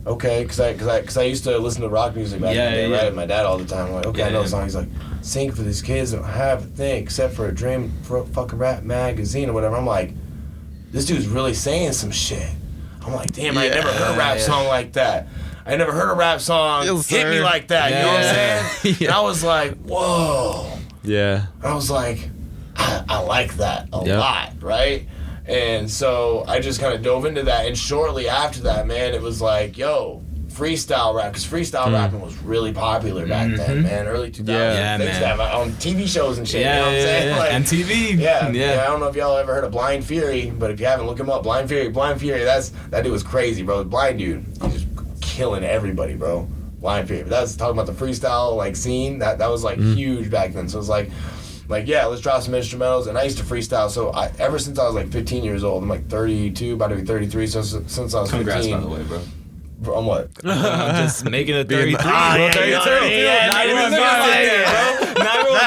okay, because I used to listen to rock music back in the day, right? With my dad all the time. I'm like, okay, I know the song. He's like, sing for these kids that don't have a thing except for a dream for a fucking rap magazine or whatever. I'm like, this dude's really saying some shit. I'm like, damn, I never heard a rap song like that. I never heard a rap song hit me like that. You know what I'm saying? And I was like, whoa. Yeah. I was like, I like that a lot, right? And so I just kind of dove into that. And shortly after that, man, it was like, yo, freestyle rap. Because freestyle rapping was really popular back then, man. Early 2000s. Yeah, man. On TV shows and shit. You know what I'm saying? Like, MTV. Yeah. I don't know if y'all ever heard of Blind Fury, but if you haven't, look him up. Blind Fury, that dude was crazy, bro. Blind dude. He's just killing everybody, bro. Blind Fury. But that's talking about the freestyle like scene. That was like huge back then. So it was like, yeah, let's drop some instrumentals. And I used to freestyle. So ever since I was like 15 years old, I'm like 32, about to be 33. So since I was 15. Congrats, by the way, bro. On what? I'm just making a 33. Not everyone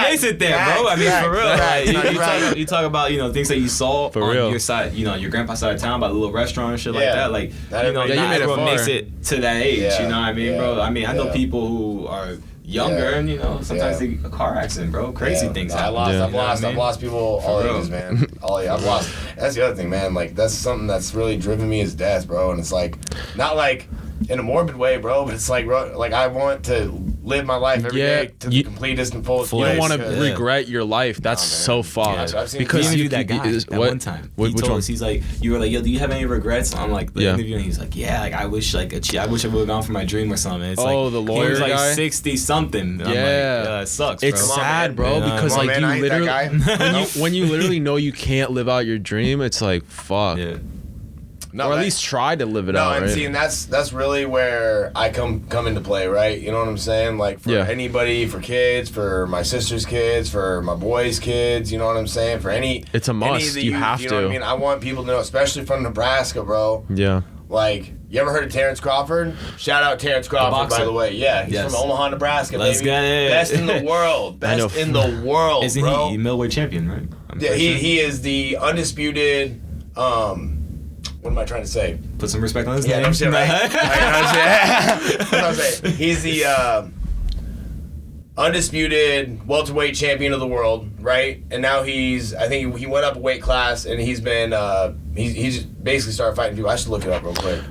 makes it there, bro. I mean, for real. You talk about, things that you saw on your side, your grandpa's side of town, about a little restaurant and shit like that. Like, not everyone makes it to that age, you know what I mean, bro? I mean, I know people who are younger and sometimes they a car accident, bro. Crazy things happen. I've lost people all ages, man. I've lost. That's the other thing, man. Like, that's something that's really driven me is death, bro. And it's like, not like in a morbid way, bro, but it's like, bro, like I want to live my life every day to the completest and fullest. You don't want to regret your life. That's so fucked. Yeah, because you that guy that one time. He told us, he's like, you were like, yo, do you have any regrets? I'm like, the interview, and he's like, yeah, like I wish I would have gone for my dream or something. It's the lawyer he was like guy? 60 something. Yeah, I'm like, yeah, it sucks. Bro. It's sad, bro, because like you literally, when you literally know you can't live out your dream, it's like fuck. Yeah. No, or at least try to live it out. And right? see, and that's really where I come into play, right? You know what I'm saying? Like for anybody, for kids, for my sister's kids, for my boys' kids, you know what I'm saying? For it's a must. You have to. You know what I mean? I want people to know, especially from Nebraska, bro. Yeah. Like, you ever heard of Terrence Crawford? Shout out Terrence Crawford, by the way. Yeah, he's from Omaha, Nebraska, Let's baby. get it. Best in the world. Best in the world, Isn't bro. he middleweight champion, right? Yeah, he is the undisputed. What am I trying to say? Put some respect on his name. Yeah, no shit, right? What am I saying? He's the undisputed welterweight champion of the world, right? And now I think he went up a weight class, and he's been, he's basically started fighting people. I should look it up real quick.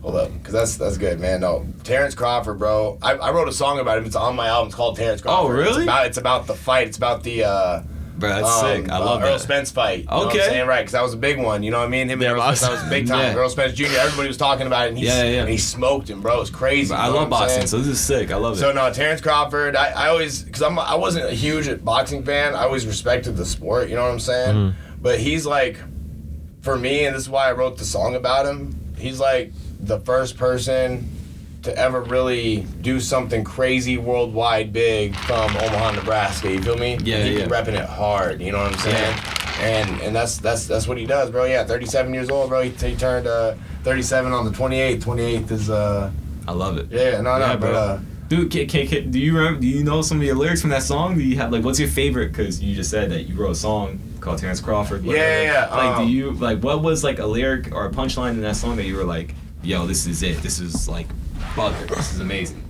Hold up, because that's good, man. No, Terrence Crawford, bro. I wrote a song about him. It's on my album. It's called Terrence Crawford. Oh, really? It's about the fight. It's about the... Bro, that's sick. I love Earl that. Spence fight. You know what I'm Okay. saying? Right, because that was a big one. You know what I mean? Him and Earl Spence, that was big time. Earl Spence Jr., everybody was talking about it, and and he smoked him, bro. It was crazy. I love boxing, so this is sick. I love it. So, no, Terrence Crawford, I always, because I wasn't a huge boxing fan, I always respected the sport, you know what I'm saying? But he's like, for me, and this is why I wrote the song about him, he's like the first person to ever really do something crazy worldwide big from Omaha, Nebraska. You feel me? Yeah, He's repping it hard. You know what I'm saying? Yeah. And that's what he does, bro. Yeah, 37 years old, bro. He turned 37 on the 28th. 28th is I love it. Yeah, no, bro. Dude, do you remember? Do you know some of your lyrics from that song? Do you have what's your favorite? Because you just said that you wrote a song called Terrence Crawford. Whatever. Yeah. Do you what was a lyric or a punchline in that song that you were like, yo, this is it. This is bugger. This is amazing.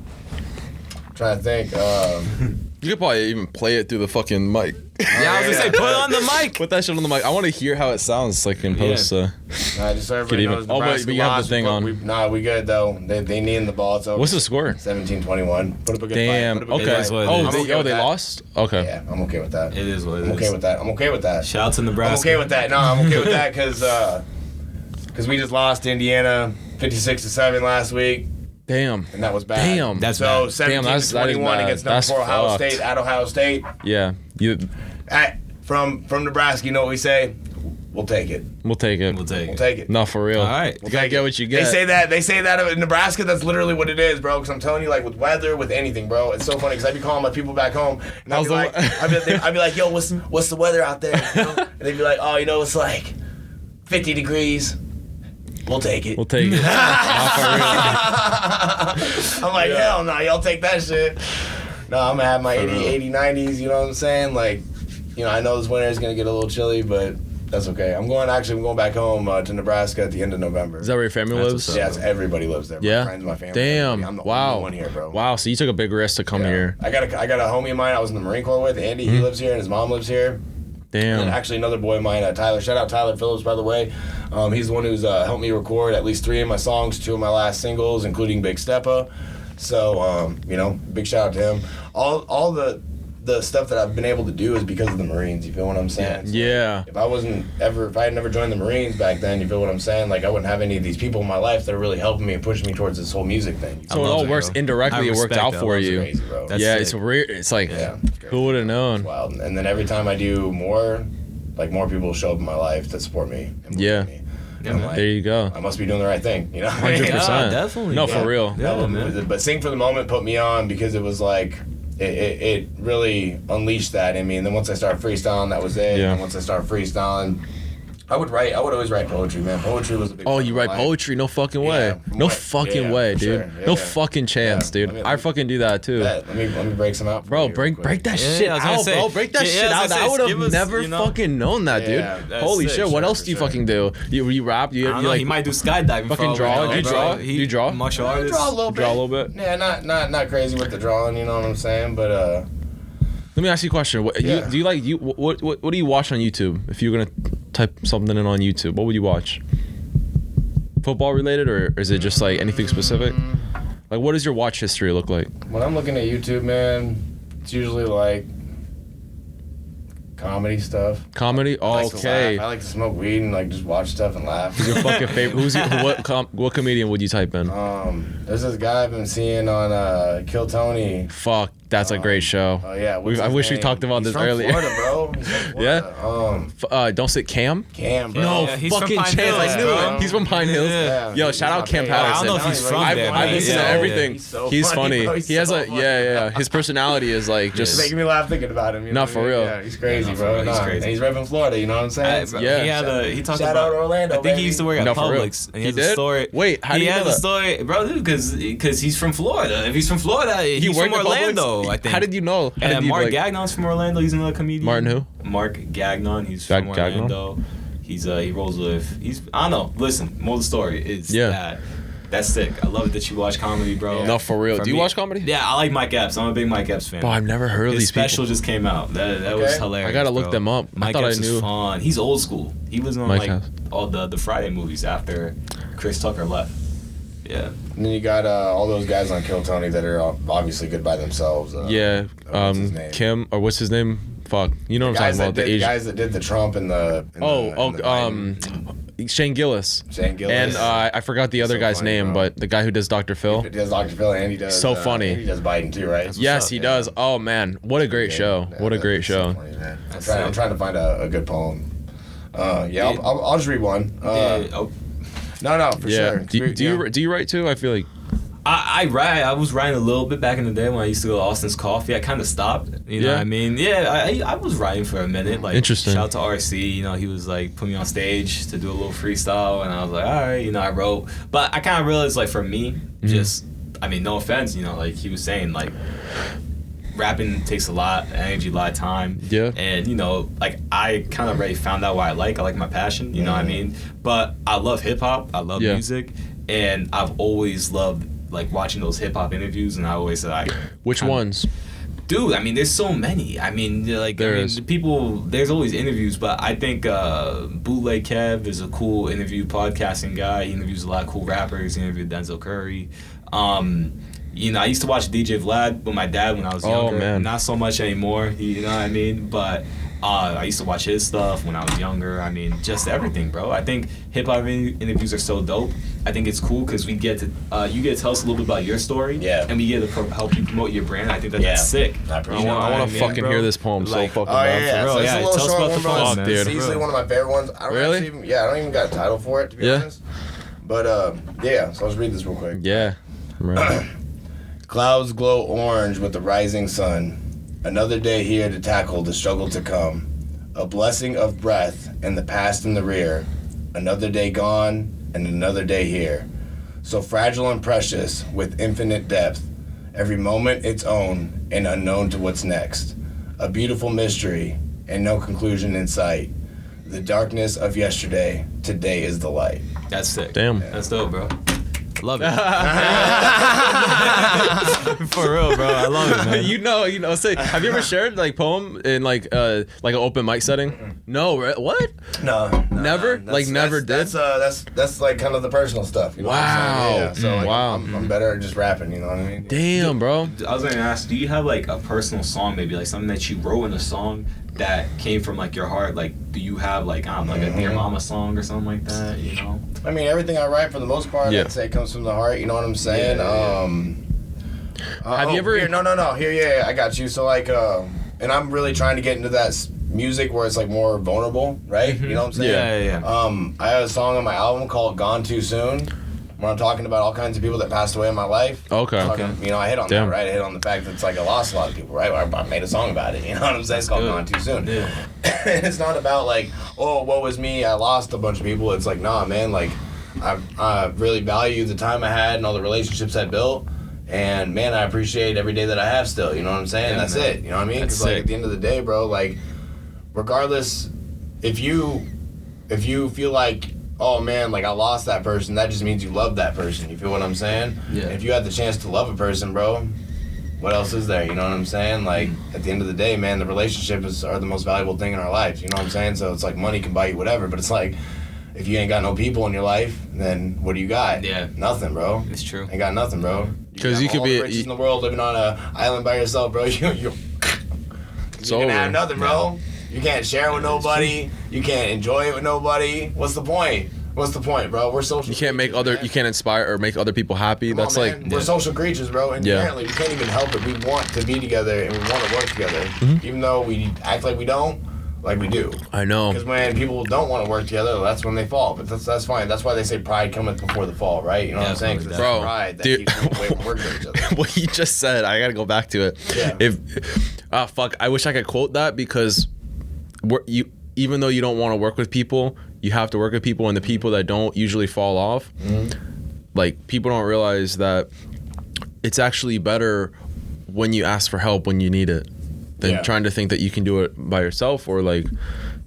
I'm trying to think. You could probably even play it through the fucking mic. Yeah, I was gonna say, put it on the mic. Put that shit on the mic. I want to hear how it sounds in post. Just so everybody knows. But you have the thing on. We good though. They need the ball. So what's the score? 17-21. Put up a good Damn. fight. Okay. They lost. Okay. Yeah, I'm okay with that. It is what it is. I'm okay with that. Shout out to Nebraska. I'm okay with that. No, I'm okay with that because we just lost to Indiana 56-7 last week. And that was bad. Damn. That's so bad. 17-21 against number 4 Ohio State at Ohio State. Yeah. From Nebraska, you know what we say? We'll take it. We'll take it. We'll take it. We'll take it. No, for real. All right. You gotta get what you get. They say that in Nebraska. That's literally what it is, bro. Because I'm telling you, like with weather, with anything, bro. It's so funny because I be calling my people back home, and I'd be like, yo, what's the weather out there? You know? And they'd be like, oh, it's like 50 degrees. We'll take it. We'll take it. Not for real. I'm like, hell no, y'all take that shit. No, I'm gonna have my 80, 90s. You know what I'm saying? Like, I know this winter is gonna get a little chilly, but that's okay. I'm going back home to Nebraska at the end of November. Is that where your family lives? Yeah, everybody lives there. Yeah. My friends, my family. Damn. I'm the wow. only one here, bro. Wow. So you took a big risk to come here. I got a homie of mine I was in the Marine Corps with, Andy. He lives here, and his mom lives here. Damn. And actually another boy of mine, Tyler. Shout out Tyler Phillips, by the way. He's the one who's helped me record at least 3 of my songs, 2 of my last singles, including Big Steppa. So, big shout out to him. All the stuff that I've been able to do is because of the Marines. You feel what I'm saying? Yeah. So if I had never joined the Marines back then, you feel what I'm saying? Like I wouldn't have any of these people in my life that are really helping me and pushing me towards this whole music thing. So it all works indirectly. It worked out for you. Crazy, bro. It's weird. It's like, who would have known? It's wild. And then every time I do more people show up in my life to support me. And believe me. Like, there you go. I must be doing the right thing. 100%. Yeah, definitely. No, for real. Yeah, man. But Sing for the Moment put me on because it was like it really unleashed that in me. And then once I started freestyling, that was it. Yeah. And once I started freestyling, I would always write poetry, man. Poetry was a big Oh, part you of my write life. poetry? No fucking way. Yeah, No fucking way, for dude. sure. Yeah, No yeah. fucking chance, Yeah. dude. I fucking do that too. Let me break some out for Bro, you real quick. break that Yeah, shit I was gonna out, say. bro. Break that Yeah, shit I out. was gonna I say, would have give us, never fucking known that, dude. Yeah, that's Holy sick, shit. What sure, else for do you sure. fucking do? You rap? I don't know, like he might do skydiving. fucking for draw? all we know, Do you bro. draw? He- Do you draw? Martial I artist. draw a little bit. draw a little bit? Yeah, not crazy with the drawing, you know what I'm saying? But Let me ask you a question. What do you watch on YouTube? If you're gonna type something in on YouTube, what would you watch? Football related, or is it just like anything specific? Like, what does your watch history look like? when I'm looking at YouTube, man, it's usually like comedy stuff. Comedy? I like to Okay. laugh. I like to smoke weed and like just watch stuff and laugh. Your fucking favorite? What comedian would you type in? There's this guy I've been seeing on Kill Tony. Fuck, that's a great show. Oh yeah, I wish we talked about He's this from earlier. Florida, bro. He's from Florida. Don't say Cam. Cam, bro. No, Yeah, he's from fucking Pine chance. Hills, I knew bro. it. He's from Pine Hills. Yeah. Yo, He's shout out my Cam favorite. Patterson. I don't know if he's from I've there, I've but listened to yeah. everything. He's so He's funny, funny. bro. He's He has so a funny. yeah. His personality is like It's just making me laugh thinking about him. You know Nah, what I for mean? real. Yeah, he's crazy, Yeah, no, bro. for real, he's crazy. And he's repping Florida. You know what I'm saying? Yeah. He talked Shout about out Orlando, I think baby. he used to work at No, for real. Publix. And He has a did? story. Wait, how do you he know has a that? story, bro, dude, because he's from Florida. If he's from Florida, he's worked from at Publix? Orlando, I think. How did you know? How And did you, Mark like- Gagnon's from Orlando. He's another comedian. Martin who? Mark Gagnon. He's Gagnon? from Orlando. He rolls with. I don't know. Listen, more of the story is that. That's sick. I love it that you watch comedy, bro. No, for real. Do you me- watch comedy? Yeah, I like Mike Epps. I'm a big Mike Epps fan. Bro, I've never heard of His these people. special just came out. That was hilarious. I gotta look bro. them up. I Mike thought I Epps knew. is fun. He's old school. He was on Mike Epps. all the Friday movies after Chris Tucker left. Yeah. And then you got all those guys on Kill Tony that are obviously good by themselves. What's his name? Kim, or what's his name? Fuck, you know what I'm talking about? The Asian guys that did the Trump and the Shane Gillis. Shane Gillis. And I forgot the other so guy's funny, name, bro. but the guy who does Dr. Phil. He does Dr. Phil and he does So funny. and he does Biden too, right? Yes, he does. Oh man, what a great show! What a great show! So funny, man. I'm trying to find a good poem. I'll just read one. No, for sure. Do you write too? I feel like I write. I was writing a little bit back in the day when I used to go to Austin's Coffee. I kind of stopped. You know what I mean? Yeah, I was writing for a minute. Like, interesting. Shout out to RC. You know, he was like put me on stage to do a little freestyle, and I was like, all right. You know, I wrote, but I kind of realized like for me, no offense. You know, like he was saying, like rapping takes a lot of energy, a lot of time. Yeah. And you know, like I kind of already found out what I like. I like my passion. You know what I mean? But I love hip hop. I love music, and I've always loved like watching those hip hop interviews, and I always said, like, which ones? Dude, I mean, there's so many. I mean, like, There's always interviews, but I think Bootleg Kev is a cool interview podcasting guy. He interviews a lot of cool rappers. He interviewed Denzel Curry. You know, I used to watch DJ Vlad with my dad when I was younger. Oh, man. Not so much anymore, you know what I mean? But I used to watch his stuff when I was younger. I mean, just everything, bro. I think hip-hop interviews are so dope. I think it's cool because we get to, you get to tell us a little bit about your story. Yeah. And we get to help you promote your brand. I think that's sick. I want to fucking hear this poem so fucking bad. For real. Yeah, it's a tell us about the poem, man. It's easily one of my favorite ones. I don't even got a title for it, to be honest. But, so let's read this real quick. Yeah. Right. Clouds glow orange with the rising sun. Another day here to tackle the struggle to come. A blessing of breath and the past in the rear. Another day gone and another day here. So fragile and precious with infinite depth. Every moment its own and unknown to what's next. A beautiful mystery and no conclusion in sight. The darkness of yesterday, today is the light. That's sick. Damn. That's dope, bro. Love it. For real, bro. I love it, man. you know. Say, have you ever shared like poem in like an open mic setting? No, right? What? No, never. Never did. That's like kind of the personal stuff. You know Wow. What I'm saying? Yeah, so Wow. I'm better at just rapping. You know what I mean? Damn, bro. I was gonna ask, do you have like a personal song, maybe like something that you wrote in a song that came from like your heart? Like, do you have like, I don't know, like a Dear Mama song or something like that? You know? I mean, everything I write for the most part, I'd say comes from the heart. You know what I'm saying? Have you ever? Here, no. Here, I got you. So like, and I'm really trying to get into that music where it's like more vulnerable, right? You know what I'm saying? Yeah. I have a song on my album called "Gone Too Soon," where I'm talking about all kinds of people that passed away in my life. Okay. You know, I hit on that, right? I hit on the fact that it's like I lost a lot of people, right? I made a song about it. You know what I'm saying? It's called "Gone Too Soon." Yeah. It's not about like, oh, woe was me, I lost a bunch of people. It's like, nah, man, like I really value the time I had and all the relationships I built. And man, I appreciate every day that I have still. You know what I'm saying? Yeah, That's man. it. You know what I mean? That's Because like at the end of the day, bro, like regardless, if you feel like, oh man, like I lost that person, that just means you love that person. You feel what I'm saying? Yeah. If you had the chance to love a person, bro, what else is there? You know what I'm saying? Like at the end of the day, man, the relationships are the most valuable thing in our lives. You know what I'm saying? So it's like money can buy you whatever, but it's like if you ain't got no people in your life, then what do you got? Yeah. Nothing, bro. It's true. Ain't got nothing, bro. Because you got could all be the riches in the world living on an island by yourself, bro. You're gonna have nothing, bro. You can't share with nobody. You can't enjoy it with nobody. What's the point? What's the point, bro? We're social. You can't make creatures, man. you can't inspire or make other people happy. Come That's on, like man. We're social creatures, bro. And apparently we can't even help it. We want to be together and we want to work together, even though we act like we don't. Like we do. I know. Because when people don't want to work together, that's when they fall. But that's fine. That's why they say pride cometh before the fall, right? You know what I'm saying? 'Cause it's Bro, pride that dude, keeps people away from working with each other. What you just said, I gotta go back to it. Yeah. Fuck, I wish I could quote that because even though you don't want to work with people, you have to work with people, and the people that don't usually fall off. Like people don't realize that it's actually better when you ask for help when you need it than trying to think that you can do it by yourself or like,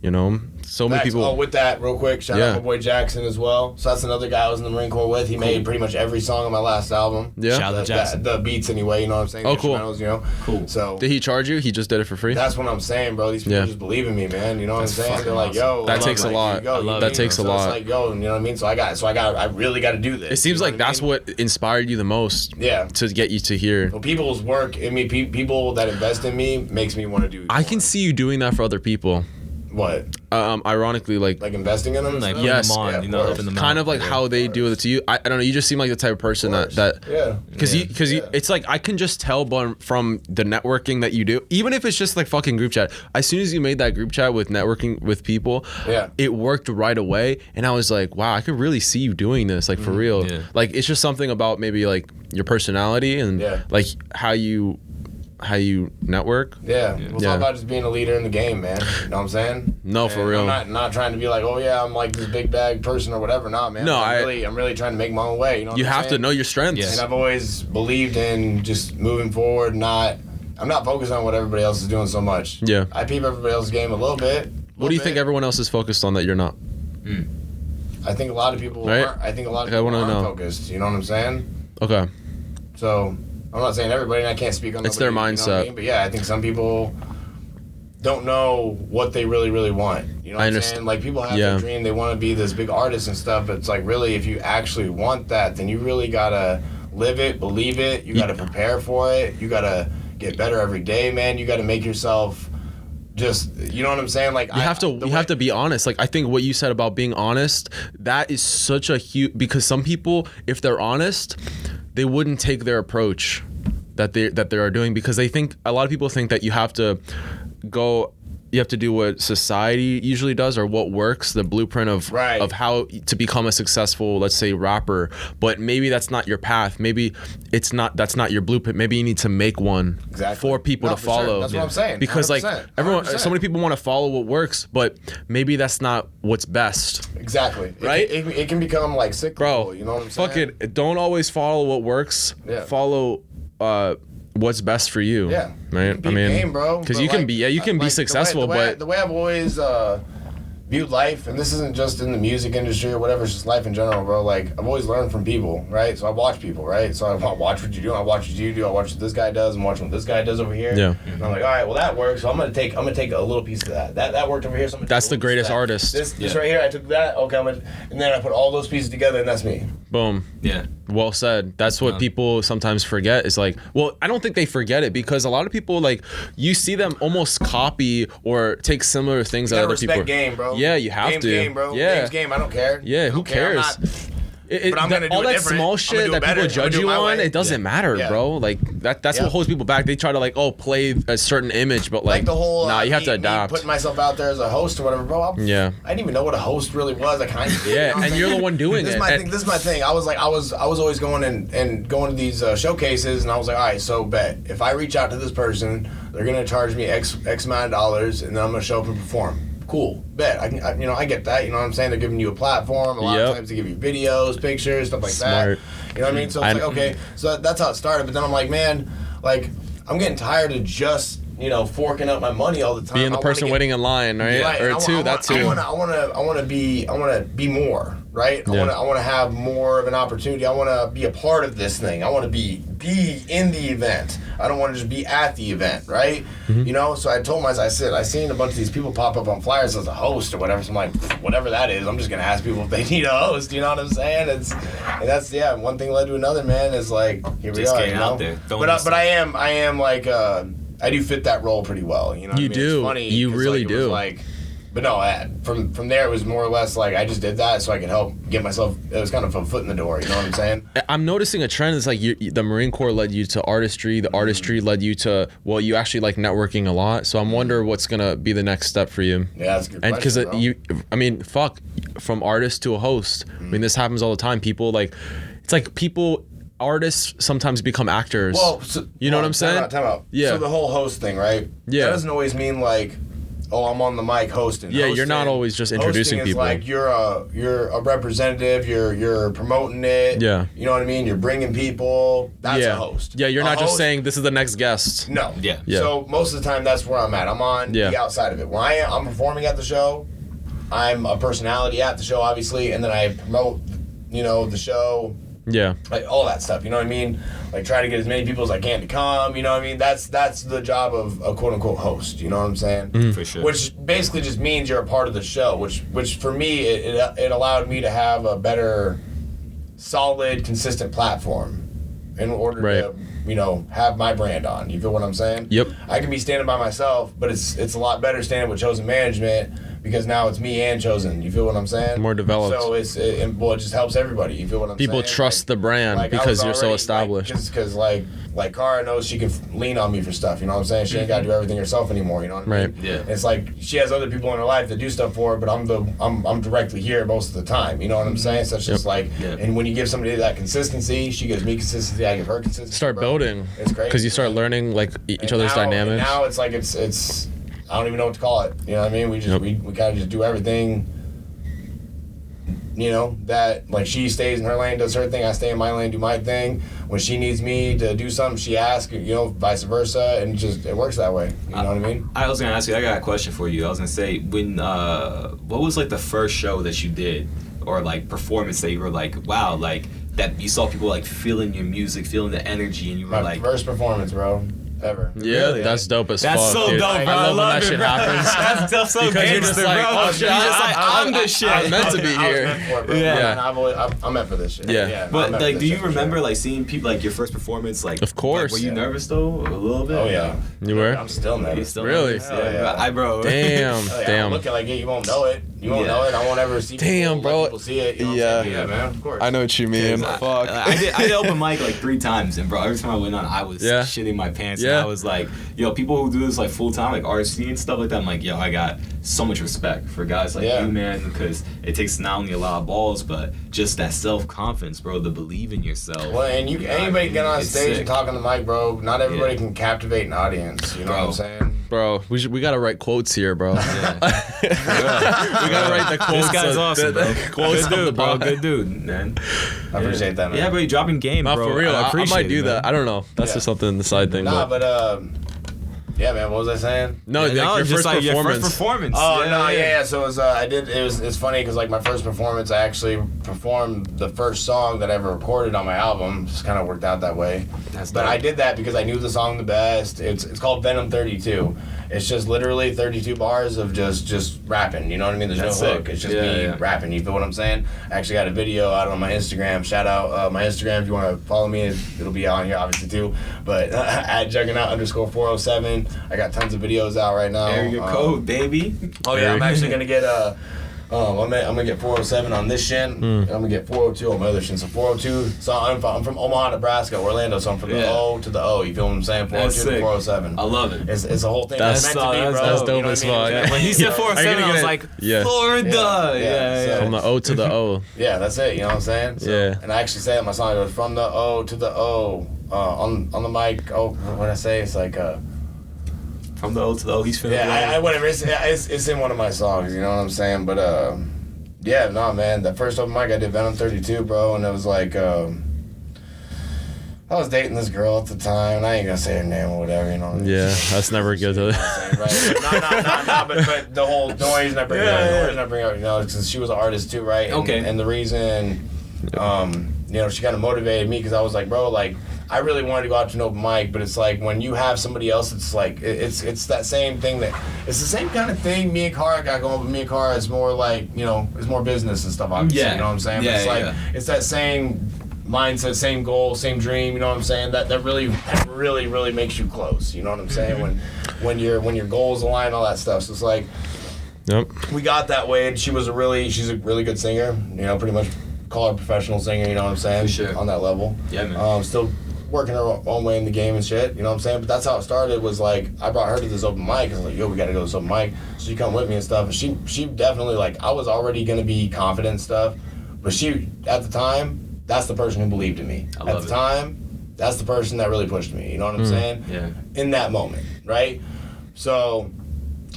you know, so many people. Oh, with that, real quick, shout out my boy Jackson as well. So that's another guy I was in the Marine Corps with. He made pretty much every song on my last album. Yeah. Shout out Jackson. The beats anyway, you know what I'm saying? Oh, the cool. instrumentals, you know? Cool. So Did he charge you? He just did it for free? that's what I'm saying, bro. These people just believe in me, man. You know what I'm saying? They're like, yo. That I takes love a lot. Yo, That takes a lot. It's like, yo, you know what I mean? So I really got to do this. It seems you know like that's what inspired you the most. Yeah. To get you to here. Well, people's work, I mean, people that invest in me makes me want to do I can see you doing that for other people. What? Ironically, like investing in them? Like, yes, them on, you know, helping them kind out. of like how they do it to you. I don't know. You just seem like the type of person that because it's like I can just tell from the networking that you do, even if it's just like fucking group chat. As soon as you made that group chat with networking with people, it worked right away, and I was like, wow, I could really see you doing this, like for real. Yeah. Like it's just something about maybe like your personality and like how you network. It's all about just being a leader in the game, man. You know what I'm saying? No, for real. I'm not trying to be like, oh yeah, I'm like this big bag person or whatever. Nah, man. No, I'm really trying to make my own way. You know what you I'm have saying? to know your strengths. And I've always believed in just moving forward. I'm not focused on what everybody else is doing so much. Yeah. I peep everybody else's game a little bit. What do you think everyone else is focused on that you're not? I think a lot of people aren't. I think a lot of people aren't focused. You know what I'm saying? Okay. So I'm not saying everybody, and I can't speak on it's their mindset. You know what I mean? But yeah, I think some people don't know what they really, really want. You know what I'm saying? Like people have their dream, they want to be this big artist and stuff, but it's like really if you actually want that, then you really gotta live it, believe it, you gotta prepare for it, you gotta get better every day, man. You gotta make yourself just, you know what I'm saying? Like you have to be honest. Like I think what you said about being honest, that is such a huge, because some people, if they're honest, they wouldn't take their approach that they are doing, because they think, a lot of people think that you have to do what society usually does, or what works, the blueprint of how to become a successful, let's say, rapper. But maybe that's not your path. Maybe that's not your blueprint. Maybe you need to make one for people to follow. Sure. That's what I'm saying. Because 100%, like everyone, 100%. so many people want to follow what works, but maybe that's not what's best. Exactly. Right? It can become like cyclical. Bro, you know what I'm saying? fuck it. Don't always follow what works. Yeah. Follow what's best for you. Yeah. Right? I mean, game, bro. Because you can be successful, the way I've always viewed life, and this isn't just in the music industry or whatever, it's just life in general, bro. Like, I've always learned from people, right? So I watch people, right? So I watch what you do, I watch what you do, I watch what this guy does, and watch what this guy does over here. Yeah. And I'm like, all right, well that works, so I'm gonna take a little piece of that. That worked over here, so I'm gonna That's take a the little piece greatest of that. artist. This right here, I took that, okay, and then I put all those pieces together, and that's me. Boom. Yeah. Well said. That's what people sometimes forget, is like, well, I don't think they forget it, because a lot of people, like, you see them almost copy or take similar things that other people. Respect game, bro. Yeah, you have Game's to. Game, bro. Yeah. Game's game. I don't care. Yeah, who cares? But I'm gonna do all it that different. small I'm shit gonna do that it better. people I'm gonna judge do it you my on, way. it doesn't matter, Yeah. bro. Like that's what holds people back. They try to like, play a certain image, but Like the whole you have to me adapt. putting myself out there as a host or whatever, bro. I didn't even know what a host really was. I kind of did. Yeah, you know what and I'm you're saying? the one doing this it. This is my thing. I was always going and going to these showcases, and I was like, all right, so bet if I reach out to this person, they're gonna charge me X amount of dollars, and then I'm gonna show up and perform. Cool, bet. I get that. You know what I'm saying? They're giving you a platform. A lot of times they give you videos, pictures, stuff like that. You know what I mean? So it's like, okay, so that's how it started. But then I'm like, man, like I'm getting tired of just forking up my money all the time. Being the person waiting in line, right? Or that too. I want to be more, right? I want to have more of an opportunity. I want to be a part of this thing. I want to be in the event. I don't want to just be at the event, right? Mm-hmm. So I told myself, I said, I seen a bunch of these people pop up on flyers as a host or whatever. So I'm like, whatever that is, I'm just gonna ask people if they need a host. You know what I'm saying? That's one thing led to another, man. Is like, here we just are. getting out there. But I am like I do fit that role pretty well. You know what I mean? do. It's funny, you really like, it was do. like, but no, from there it was more or less like I just did that so I could help get myself. It was kind of a foot in the door. You know what I'm saying? I'm noticing a trend. It's like the Marine Corps led you to artistry. The artistry led you to you actually like networking a lot. So I'm wondering what's gonna be the next step for you. Yeah, that's a good and question, because from artist to a host. I mean, this happens all the time. People artists sometimes become actors. Well, you know what I'm saying? Time out. Yeah. So the whole host thing, right? Yeah. That doesn't always mean like, oh, I'm on the mic hosting. Yeah, you're not always just introducing hosting people. Is like you're a representative. You're promoting it. Yeah. You know what I mean? You're bringing people. That's a host. Yeah, you're not just saying this is the next guest. No. Yeah. So most of the time, that's where I'm at. I'm on the outside of it. When I'm performing at the show, I'm a personality at the show, obviously, and then I promote, the show. Yeah. Like all that stuff, you know what I mean? Like try to get as many people as I can to come, you know what I mean? That's the job of a quote unquote host, you know what I'm saying? Mm-hmm. For sure. Which basically just means you're a part of the show, which for me it allowed me to have a better, solid, consistent platform in order to have my brand on. You feel what I'm saying? Yep. I can be standing by myself, but it's a lot better standing with Chosen Management because now it's me and Chosen. You feel what I'm saying? More developed. So it just helps everybody. You feel what I'm saying? People trust the brand because you're so established. Because like Cara knows she can lean on me for stuff. You know what I'm saying? She ain't got to do everything herself anymore. You know what I mean? Yeah. It's like she has other people in her life that do stuff for her, but I'm directly here most of the time. You know what I'm saying? So it's just and when you give somebody that consistency, she gives me consistency. I give her consistency. Start building. It's great because you start learning like each other's dynamics. Now it's like it's I don't even know what to call it. You know what I mean? We just we kind of just do everything. That like she stays in her lane, does her thing. I stay in my lane, do my thing. When she needs me to do something, she asks. Vice versa, and it works that way. You know what I mean? I was gonna ask you. I got a question for you. I was gonna say what was like the first show that you did or like performance that you were like, wow, like that you saw people like feeling your music, feeling the energy, and you were My like first performance, bro. ever. Yeah, Really? that's dope as fuck. That's so dude. dope, bro. I love when that it, shit bro. happens. That's so Because you're gangster, just like, bro. oh, shit, You're just like, I'm the shit. I'm meant to be I was here. meant for it, bro. Yeah. I'm meant for this shit. Yeah. But I'm like, meant do for you this shit, remember for like seeing people like your first performance? Like, Of course. Like, were you nervous though, a little bit? sure. Oh yeah. You were? I'm still You nervous. still Really? nervous? Hell yeah. I bro. Damn. Oh, yeah, Damn. I'm looking like it. You won't know it. You won't Yeah. know it. I won't ever see people. Damn, bro. Let people see it. You know what I'm saying? Yeah, man. Of course. I know what you mean. Fuck. I did open mic like 3 times, and bro, every time I went on, I was Yeah. shitting my pants. Yeah. And I was like, yo, people who do this like full time, like RC and stuff like that. I'm like, yo, I got so much respect for guys like Yeah. you, man, because it takes not only a lot of balls, but just that self confidence, bro, to believe in yourself. Well, and know what I anybody mean? get on It's stage sick. and talk on the mic, bro. Not everybody Yeah. can captivate an audience. You know what I'm saying? Bro, we gotta write quotes here, bro. Yeah. We gotta write the quotes. This guy's of- awesome, the bro. quotes Good of the dude, bro. pod. Good dude, man. I appreciate that, man. Yeah, bro, you dropping game, Not bro. for real. I appreciate might do it, that. man. I don't know. That's Yeah. just something the side thing. Nah, but but yeah, man. What was I saying? no, like No, your just first like performance. your first performance. Oh no, yeah. So it was it's funny because like my first performance, I actually performed the first song that I ever recorded on my album. Just kind of worked out that way. That's But dope. I did that because I knew the song the best. It's called Venom 32. It's just literally 32 bars of just rapping. You know what I mean? There's That's no sick. hook. It's just Yeah, me yeah. rapping. You feel what I'm saying? I actually got a video out on my Instagram. Shout out my Instagram if you want to follow me. It'll be on here obviously too. But at Juggernaut_407. I got tons of videos out right now. Area code, baby. Oh yeah, I'm actually gonna get I'm gonna get 407 on this shin, and I'm gonna get 402 on my other shin. So 402. So I'm from Omaha, Nebraska, Orlando. So I'm from the Yeah. O to the O. You feel what I'm saying? 402 to sick. 407. I love it. It's a whole thing. That's- It's meant to be, bro. that's You dope know as what I mean? fuck. Yeah. When he said Yeah. 407, I was get like, it? Yeah. Florida. Yeah. Yeah, So- From the O to the O. Yeah, that's it. You know what I'm saying? So, Yeah. And I actually say it in my song. It goes from the O to the O on the mic. Oh, what did I say? It's like From the O to the O, he's finna yeah, whatever. It's in one of my songs. You know what I'm saying? But yeah, no, man. The first open mic I did Venom 32, bro, and it was like I was dating this girl at the time, and I ain't gonna say her name or whatever, you know. Yeah, that's never good. You know what I'm saying, right? No, but the whole reason I bring up, you know, because she was an artist too, right? And, Okay. And the reason, you know, she kind of motivated me because I was like, bro, like, I really wanted to go out to an open mic, but it's like when you have somebody else, it's like it's that same thing it's the same kind of thing. Me and Cara got going, but me and Cara is more like, you know, it's more business and stuff. Obviously, Yeah. you know what I'm saying? Yeah, but it's like yeah. it's that same mindset, same goal, same dream. You know what I'm saying? That really makes you close. You know what I'm saying? When your goals align, all that stuff. So it's like Yep. we got that way, and she's a really good singer. You know, pretty much call her a professional singer. You know what I'm saying? For sure. On that level. Yeah, man. Still working her own way in the game and shit. You know what I'm saying? But that's how it started. Was like I brought her to this open mic. I was like, yo, we got to go to this open mic. So she come with me and stuff. And she definitely like I was already gonna be confident and stuff, but she at the time that's the person who believed in me. I At love the it. time, that's the person that really pushed me. You know what I'm saying? Yeah. In that moment, right? So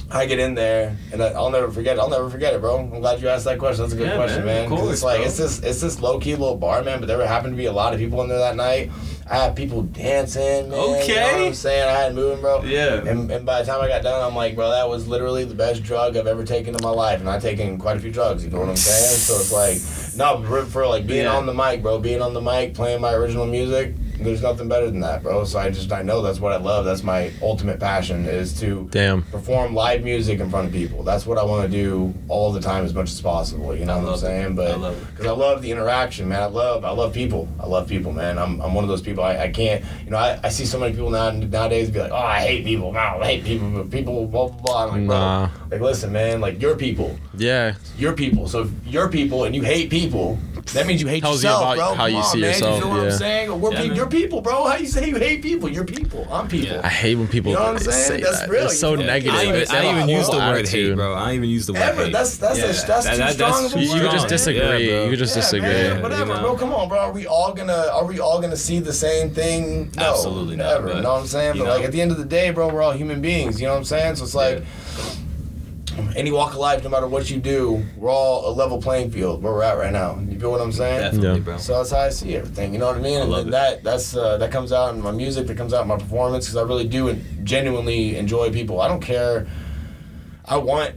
I get in there, and I'll never forget it, bro. I'm glad you asked that question. That's a good Yeah, question, man. man. Of 'Cause course, it's like bro. it's this low key little bar, man. But there happened to be a lot of people in there that night. I had people dancing, man. You know what Okay. I'm saying? I had moving, bro. Yeah. And by the time I got done, I'm like, bro, that was literally the best drug I've ever taken in my life, and I've taken quite a few drugs. You know what I'm saying? So it's like, no, for like being Yeah. on the mic, bro, being on the mic, playing my original music. There's nothing better than that, bro. So I know that's what I love. That's my ultimate passion is to Damn. perform live music in front of people. That's what I want to do all the time as much as possible. You know what I'm saying? I But love it. because I love the interaction, man. I love people. I love people, man. I'm one of those people. I can't. You know, I see so many people nowadays be like, oh, I hate people. No, I hate people. But people, blah blah blah. I'm like, Nah. bro, like listen, man. Like you're people. Yeah. You're people. So if you're people and you hate people, that means you hate Tells you yourself, about bro. how Come you on, see man. yourself, You feel what yeah. I'm saying? Man. You're people, bro. How you say you hate people? You're people. I'm people. I hate when people You know what I'm saying? say That's that. real. It's so You feel me? negative. I It's even, like- I even use the horrible word attitude. hate, bro. I even use the word Ever. hate. That's Yeah. too strong of a You word. could just disagree. Yeah, bro. You could just Yeah, disagree. man, whatever, You know? bro. Come on, bro. Are we all gonna see the same thing? No, Absolutely not, never. but, You know what I'm saying? you But like know. at the end of the day, bro, we're all human beings. You know what I'm saying? So it's like any walk of life, no matter what you do, we're all a level playing field where we're at right now. You feel what I'm saying? Definitely, Yeah. bro. So that's how I see everything. You know what I mean? And love then that comes out in my music. That comes out in my performance because I really do genuinely enjoy people. I don't care. I want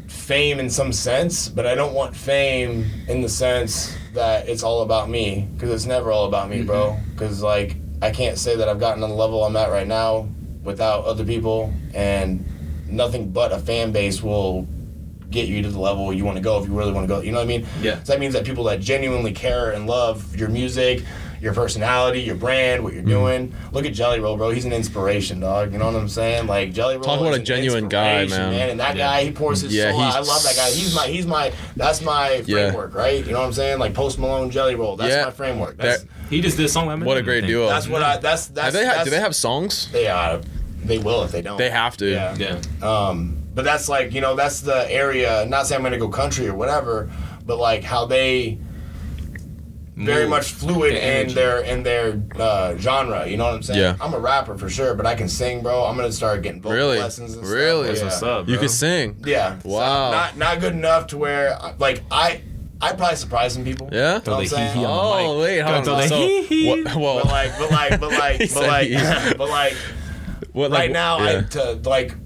fame in some sense, but I don't want fame in the sense that it's all about me, because it's never all about me, bro. Because like I can't say that I've gotten on the level I'm at right now without other people, and nothing but a fan base will get you to the level you want to go if you really want to go. You know what I mean? Yeah. So that means that people that genuinely care and love your music, your personality, your brand, what you're doing. Look at Jelly Roll, bro. He's an inspiration, dog. You know what I'm saying? Like Jelly Roll. Talk about a genuine guy, man. And that guy, he pours his soul out. I love that guy. That's my framework, right? You know what I'm saying? Like Post Malone, Jelly Roll. That's my framework. He just did a song. What a great duo. That's what I. That's. Do they have songs? They will if they don't. They have to. Yeah. But that's like, you know, that's the area. Not saying I'm gonna go country or whatever, but like how they very much fluid in their genre. You know what I'm saying? Yeah. I'm a rapper for sure, but I can sing, bro. I'm gonna start getting vocal lessons and stuff. Really? That's what's up, bro. You can sing? Yeah. Wow. So not good enough to where like I probably surprise some people. Yeah. You know what I'm saying? Oh wait, hold on. Right now,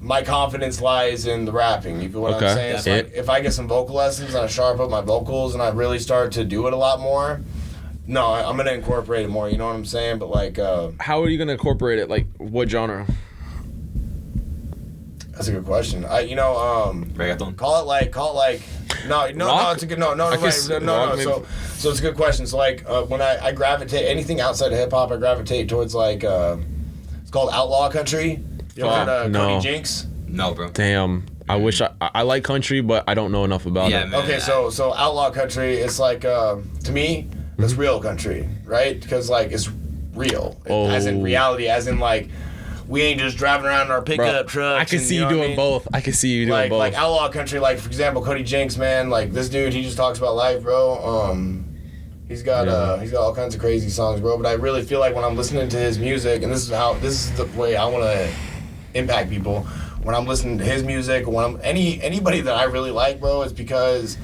my confidence lies in the rapping. You feel what I'm saying? So like, if I get some vocal lessons and I sharp up my vocals and I really start to do it a lot more, I'm gonna incorporate it more. You know what I'm saying? But like, how are you gonna incorporate it? Like, what genre? That's a good question. Reggaeton. Call it like no. It's a good no. So it's a good question. So like when I gravitate anything outside of hip hop, I gravitate towards like. It's called Outlaw Country. You ever heard of Cody Jinks? No, bro. Damn. I wish I like country, but I don't know enough about it. Man. Okay, so Outlaw Country is like to me, it's real country, right? Because like it's real, as in reality, as in like we ain't just driving around in our pickup trucks. I can see you doing both. I can see you doing both. Like Outlaw Country, like for example, Cody Jinks, man. Like this dude, he just talks about life, bro. He's got all kinds of crazy songs, bro. But I really feel like when I'm listening to his music, and this is the way I want to impact people. When I'm listening to his music, when I'm anybody that I really like, bro, it's because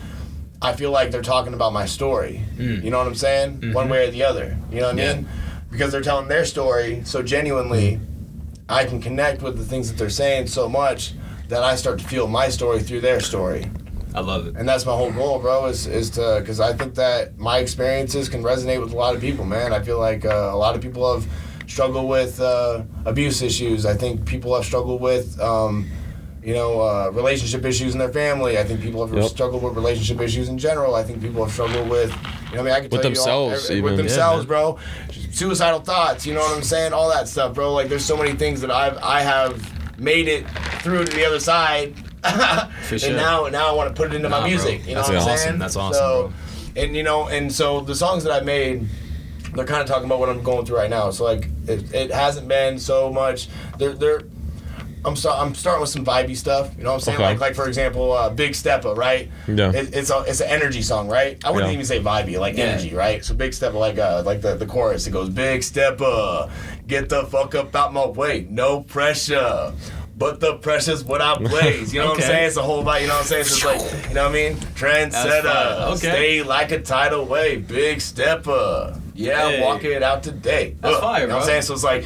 I feel like they're talking about my story. You know what I'm saying? Mm-hmm. One way or the other. You know what I mean? Because they're telling their story so genuinely, I can connect with the things that they're saying so much that I start to feel my story through their story. I love it. And that's my whole goal, bro, is to, because I think that my experiences can resonate with a lot of people, man. I feel like a lot of people have struggled with abuse issues. I think people have struggled with, relationship issues in their family. I think people have struggled with relationship issues in general. I think people have struggled with, I can tell themselves, with themselves, bro. Suicidal thoughts, you know what I'm saying? All that stuff, bro. Like, there's so many things that I have made it through to the other side. For sure. And now I want to put it into my music. Bro. You know what I'm saying? That's awesome, bro. And so the songs that I made, they're kind of talking about what I'm going through right now. So like it hasn't been so much. I'm starting with some vibey stuff. You know what I'm saying? Okay. Like for example, Big Steppa, right? Yeah. It's an energy song, right? I wouldn't even say vibey, like energy, right? So Big Steppa, like the chorus, it goes, Big Steppa, get the fuck up out my way, no pressure. But the pressure's what I blaze. You know what I'm saying? It's a whole vibe. You know what I'm saying? So it's like, you know what I mean? Trendsetter. Stay like a tidal wave. Big Steppa. Yeah, walk it out today. That's fire, you know what I'm saying? So it's like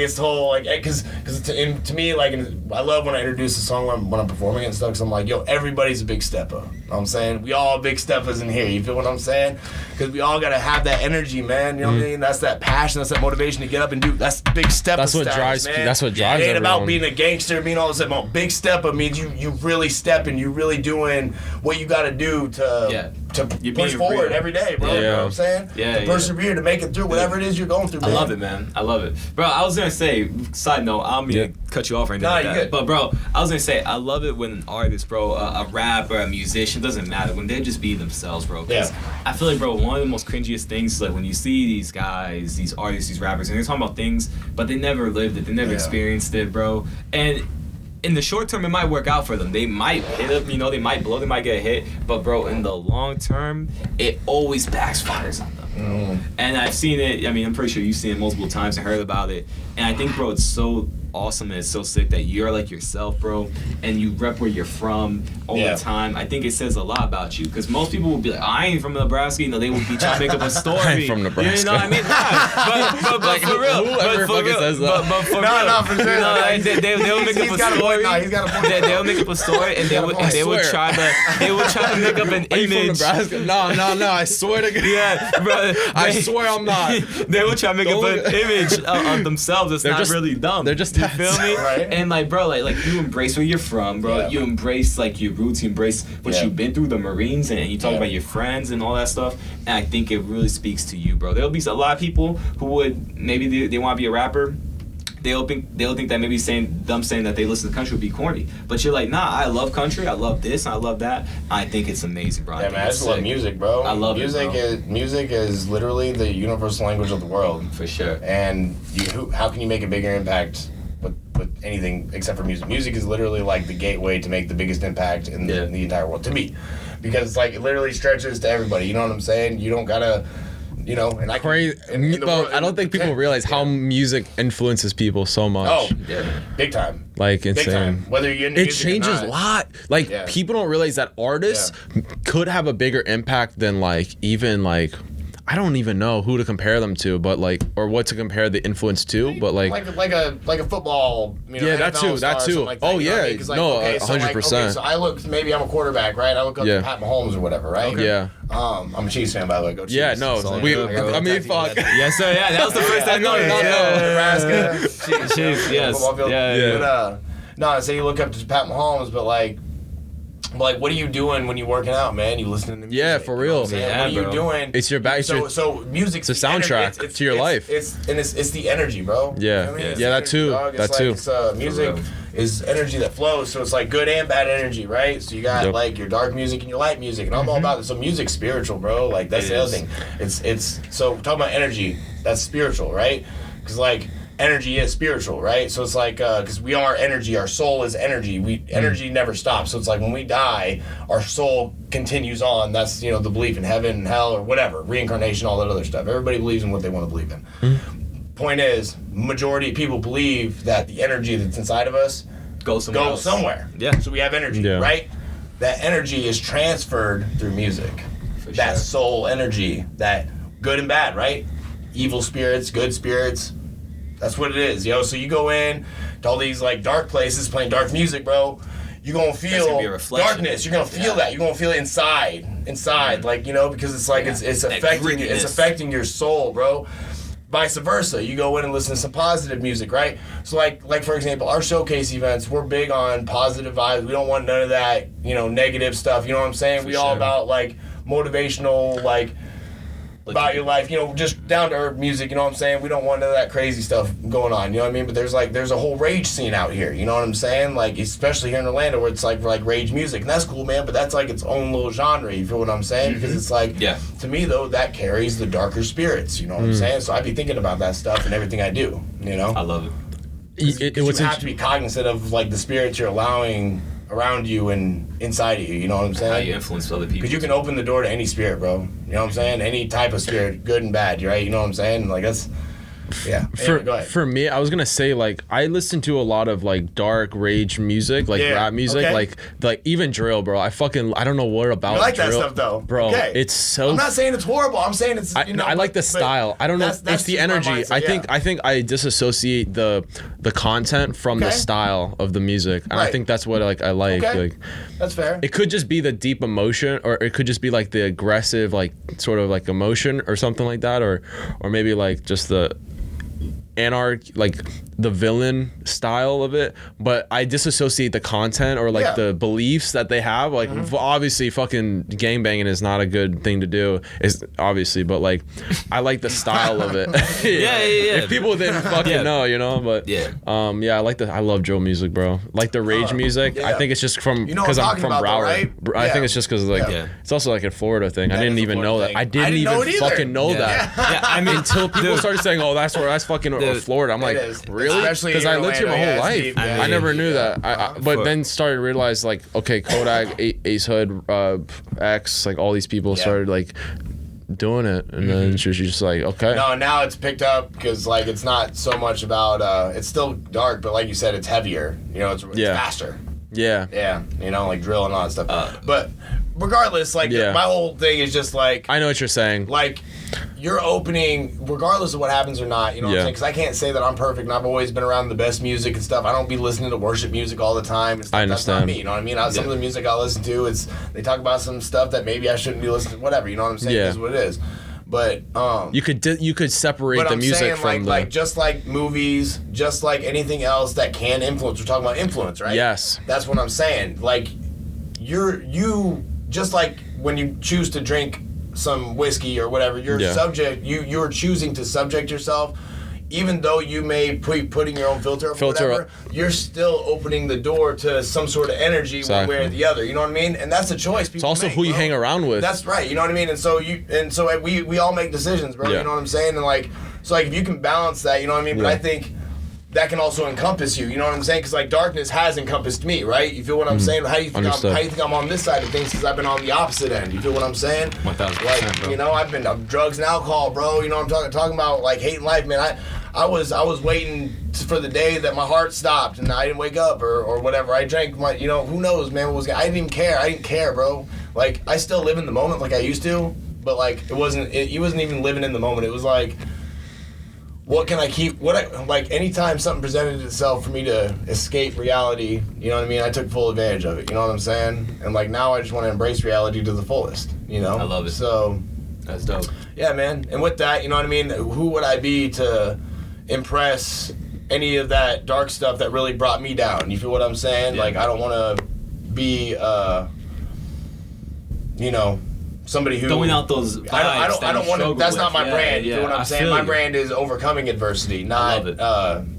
it's the whole, like, because to me, like, I love when I introduce a song when I'm performing it and stuff, because I'm like, yo, everybody's a Big Steppa. You know what I'm saying? We all Big Steppas in here. You feel what I'm saying? Because we all got to have that energy, man. You know what I mean? That's that passion. That's that motivation to get up and do. That's Big Steppa. That's what drives, man. That's what drives it ain't everyone. about being a gangster, being all this stuff. No, Big Steppa means you really stepping. You really doing what you got to do to push forward every day, bro. You know what I'm saying? To persevere, to make it through whatever it is you're going through, man. I love it, man. I love it. Bro, I was going to say, side note, I don't mean to cut you off or anything like that. Good. But, bro, I was going to say, I love it when an artist, bro, a rapper, a musician, doesn't matter, when they just be themselves, bro. Because I feel like, bro, one of the most cringiest things is, like, when you see these guys, these artists, these rappers, and they're talking about things, but they never lived it. They never experienced it, bro. And in the short term, it might work out for them. They might hit up, they might blow, they might get hit. But, bro, in the long term, it always backfires on them. And I've seen it, I'm pretty sure you've seen it multiple times and heard about it. And I think, bro, it's so awesome and it's so sick that you're like yourself, bro, and you rep where you're from all the time. I think it says a lot about you, because most people will be like, I ain't from Nebraska. They will be trying to make up a story. I ain't from Nebraska. You know what I mean? But for real. Whoever fucking says that. But for real. No, for sure. They'll make up a story. He's got a point. They'll make up a story, and they would try to make up an image. From Nebraska? No, I swear to God. Yeah, bro. I swear I'm not. They would try to make up an image of themselves that's not really dumb. They're just You feel me? Right. And like, bro, like you embrace where you're from, bro. Yeah. You embrace like your roots. You embrace what you've been through, the Marines, and you talk about your friends and all that stuff. And I think it really speaks to you, bro. There'll be a lot of people who would maybe they want to be a rapper. They'll think that maybe saying that they listen to country would be corny, but you're like, nah, I love country, I love this, I love that. I think it's amazing, bro. Yeah, man, I just love music, bro. I love music. Music is literally the universal language of the world, for sure. And how can you make a bigger impact with anything except for music? Music is literally like the gateway to make the biggest impact in the entire world, to me, because it's like it literally stretches to everybody. You know what I'm saying? You don't gotta. You know, and I don't think people realize how music influences people so much. Oh, yeah, big time. Like insane. Big time. Whether you're into music changes or not. a lot. Like people don't realize that artists could have a bigger impact than like even like I don't even know who to compare them to, but like or what to compare the influence to, but like a football. You know, that too. Like that, oh yeah, I mean? no, 100%. So I look, maybe I'm a quarterback, right? I look up to Pat Mahomes or whatever, right? Okay. Yeah. I'm a Chiefs fan, by the way. Go Chiefs. Yeah, no, I mean, fuck. Yes, sir. Yeah, that was the first time. No, Nebraska. Chiefs. Yes. Yeah. No, say you look up to Pat Mahomes, but like, what are you doing when you're working out, man? You listening to music? Yeah, for real. You know what are you doing? It's your back. So music's it's a soundtrack to your life. It's the energy, bro. Yeah, you know what I mean? that too. That too. Music is energy that flows, so it's like good and bad energy, right? So you got like your dark music and your light music, and I'm all about it. So music's spiritual, bro. Like that's the other thing. It's so talking about energy, that's spiritual, right? Because like energy is spiritual, right? So it's like because we are energy, our soul is energy. Energy never stops. So it's like when we die, our soul continues on. That's the belief in heaven and hell or whatever, reincarnation, all that other stuff. Everybody believes in what they want to believe in. Point is, majority of people believe that the energy that's inside of us goes somewhere. Yeah. So we have energy, right? That energy is transferred through music. That soul energy, that good and bad, right? Evil spirits, good spirits. That's what it is, yo. So you go in to all these like dark places playing dark music, bro. You're gonna feel darkness. You're gonna feel that. You're gonna feel it inside, like because it's like it's affecting your soul, bro. Vice versa, you go in and listen to some positive music, right? So like for example, our showcase events, we're big on positive vibes. We don't want none of that, negative stuff. You know what I'm saying? All about like motivational, like about your life, just down to earth music. You know what I'm saying? We don't want none of that crazy stuff going on. You know what I mean? But there's a whole rage scene out here. You know what I'm saying? Like especially here in Orlando, where it's like rage music, and that's cool, man. But that's like its own little genre. You feel what I'm saying? Because it's like, to me though, that carries the darker spirits. You know what I'm saying? So I be thinking about that stuff in everything I do. I love it. You have to be cognizant of like the spirits you're allowing around you and inside of you, you know what I'm saying? How you influence other people. Because you can open the door to any spirit, bro. You know what I'm saying? Any type of spirit, good and bad, right? You know what I'm saying? Like that's, yeah. Anyway, go ahead. For me, I was gonna say like I listen to a lot of like dark rage music, like rap music, like even drill, bro. I don't know what about. You like drill, that stuff though, bro. Okay. It's so. I'm not saying it's horrible. I'm saying it's. I like the style. I don't know. It's the energy. Mindset, I think I disassociate the content from the style of the music, and I think that's what I like. Okay. Like, that's fair. It could just be the deep emotion, or it could just be like the aggressive, like sort of like emotion, or something like that, or maybe like just the like the villain style of it, but I disassociate the content or like the beliefs that they have. Like obviously fucking gangbanging is not a good thing to do, is obviously, but like I like the style of it. Yeah. If people didn't fucking know, but I love drill music, bro. Like the rage music. I think it's just from because I'm from Broward. Right? I think it's just because like it's also like a Florida thing. I didn't even know that. I didn't even fucking know that. I mean, until people started saying, "Oh, that's fucking Florida." I'm like, really? Because I lived here my whole life. I never knew that. But then started to realize like, okay, Kodak, Ace Hood, X, like all these people started like doing it, and then she was just like, okay. No, now it's picked up because like it's not so much about. It's still dark, but like you said, it's heavier. It's faster. Yeah. Yeah. Like drill and all that stuff. But regardless, like my whole thing is just like. I know what you're saying. Like. You're opening, regardless of what happens or not, you know what I'm saying? Because I can't say that I'm perfect, and I've always been around the best music and stuff. I don't be listening to worship music all the time. And stuff. I understand. That's not me, you know what I mean? Some of the music I listen to, they talk about some stuff that maybe I shouldn't be listening to, whatever, you know what I'm saying? It is what it is. But you could separate but the I'm music saying, from like just like movies, just like anything else that can influence. We're talking about influence, right? Yes. That's what I'm saying. Like you just like when you choose to drink some whiskey or whatever, you're choosing to subject yourself. Even though you may putting your own filter up or whatever, you're still opening the door to some sort of energy one way or the other. You know what I mean? And that's a choice people It's also make, who you bro. hang around with. That's right. You know what I mean? And so we all make decisions, bro. Yeah. You know what I'm saying? And like, so like if you can balance that, you know what I mean? But I think that can also encompass you. You know what I'm saying? Because like darkness has encompassed me, right? You feel what I'm saying? How do you think I'm on this side of things? Because I've been on the opposite end. You feel what I'm saying? 1000%, like, bro. you know, I've been drugs and alcohol, bro. You know what I'm talking about? Like hating life, man. I was waiting for the day that my heart stopped and I didn't wake up or whatever. I drank my, you know, who knows, man? What was I didn't even care. I didn't care, bro. Like I still live in the moment like I used to, but like it wasn't even living in the moment. It was like, what can I keep? Like anytime something presented itself for me to escape reality, you know what I mean? I took full advantage of it. You know what I'm saying? And like now I just want to embrace reality to the fullest. You know? I love it. So that's dope. Yeah, man. And with that, you know what I mean? Who would I be to impress any of that dark stuff that really brought me down? You feel what I'm saying? Yeah. Like I don't want to be, you know, somebody who throwing out those vibes. I don't want to. That's not my brand. You know what I'm saying? My you. brand is overcoming adversity, not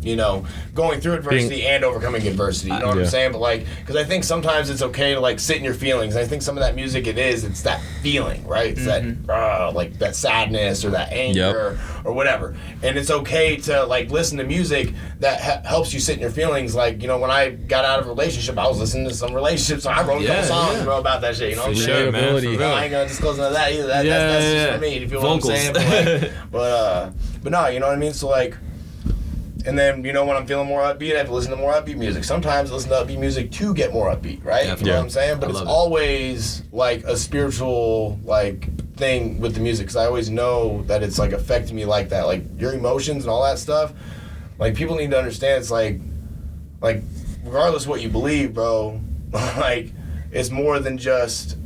you know, going through adversity and overcoming adversity. You know what I'm saying? But like, because I think sometimes it's okay to like sit in your feelings. I think some of that music it's that feeling, right? It's that like that sadness or that anger or whatever. And it's okay to like listen to music that helps you sit in your feelings. Like, you know, when I got out of a relationship, I was listening to some relationships. So I wrote a couple songs, bro, about that shit. You know what I'm saying? Man, for real. I ain't gonna disclose none of that either. That's just for me. You feel Vocals. what I'm saying? But no, you know what I mean? So like, and then, you know, when I'm feeling more upbeat, I have to listen to more upbeat music. Sometimes I listen to upbeat music to get more upbeat, right? You know what I'm saying? But it's always like a spiritual like thing with the music, because I always know that it's like affecting me like that. Like your emotions and all that stuff. Like people need to understand it's like regardless of what you believe, bro, like it's more than just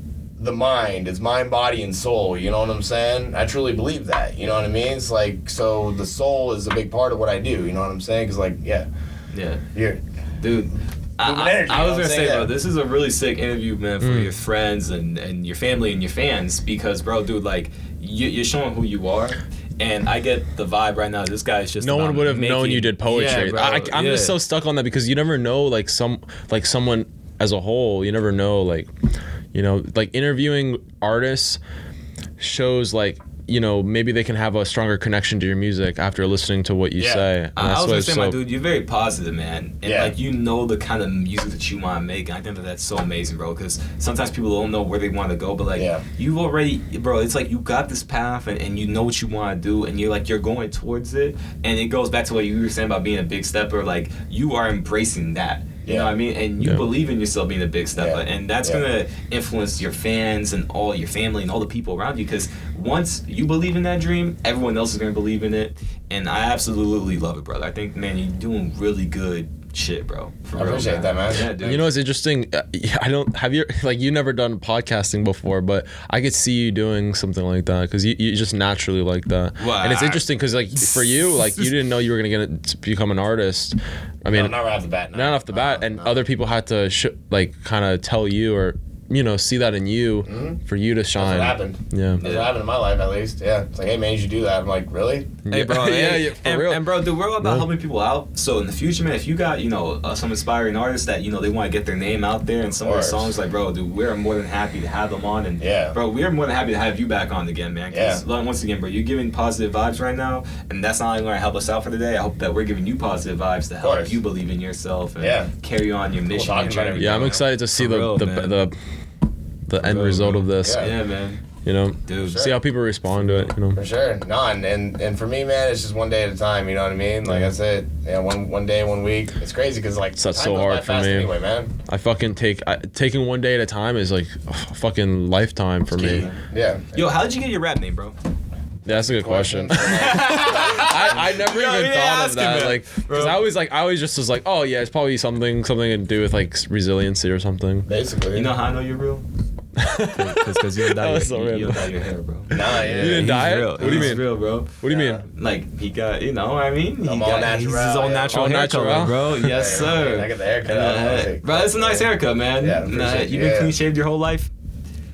the mind. It's mind, body, and soul. You know what I'm saying? I truly believe that. You know what I mean? It's like, so the soul is a big part of what I do. You know what I'm saying? Because like, dude. I was gonna say, bro, this is a really sick interview, man, for your friends and your family and your fans, because, bro, dude, like you're showing who you are. And I get the vibe right now. This guy's just no one would have known you did poetry. Yeah, bro, I'm just so stuck on that, because you never know, like someone as a whole. You never know, like, you know, like interviewing artists shows like, you know, maybe they can have a stronger connection to your music after listening to what you say. And I was gonna say, my dude, you're very positive, man, and like you know the kind of music that you want to make. And I think that's so amazing, bro. Because sometimes people don't know where they want to go, but like you've already, bro. It's like you got this path, and you know what you want to do, and you're going towards it. And it goes back to what you were saying about being a big stepper. Like you are embracing that. You know what I mean? And you believe in yourself being a big stepper. And that's going to influence your fans and all your family and all the people around you. Because once you believe in that dream, everyone else is going to believe in it. And I absolutely love it, brother. I think, man, you're doing really good shit, bro. I appreciate that, man. Yeah, dude. You know, it's interesting. You never done podcasting before, but I could see you doing something like that, because you just naturally like that. Wow. And it's interesting because like for you, like you didn't know you were gonna get to become an artist. I mean, not right off the bat. Not off the bat, and other people had to kind of tell you, or you know, see that in you for you to shine. That's what happened. Yeah. That's what happened in my life, at least. Yeah. It's like, hey, man, you should do that. I'm like, really? Hey, bro. For real. And bro, dude, we're all about helping people out. So in the future, man, if you got, you know, some inspiring artists that, you know, they want to get their name out there and some of their songs, like, bro, dude, we're more than happy to have them on. And bro, we're more than happy to have you back on again, man. Because once again, bro, you're giving positive vibes right now, and that's not only going to help us out for today. I hope that we're giving you positive vibes to help you believe in yourself and carry on your mission. Yeah, I'm excited to see the end result of this. Yeah, man. You know, dude, see how people respond to it. You know, for sure. No, and for me, man, it's just one day at a time. You know what I mean? Like I said, one day, 1 week. It's crazy because like that's so hard for me. Anyway, man. I fucking taking one day at a time is like a fucking lifetime for me. Yeah. Yo, how did you get your rap name, bro? Yeah, that's a good question. I never even thought of that, like, because I always just was like, oh yeah, it's probably something to do with like resiliency or something. Basically. You know how I know you're real? Because you'll dye your hair, bro. Nah, yeah. You didn't dye it? What do you mean? Real, bro. What do you mean? Like, he got, you know what I mean? I'm all natural. He's his own natural hair color, bro. Yes, sir. I got the haircut. Bro, it's a nice haircut, man. Yeah, you've been clean shaved your whole life?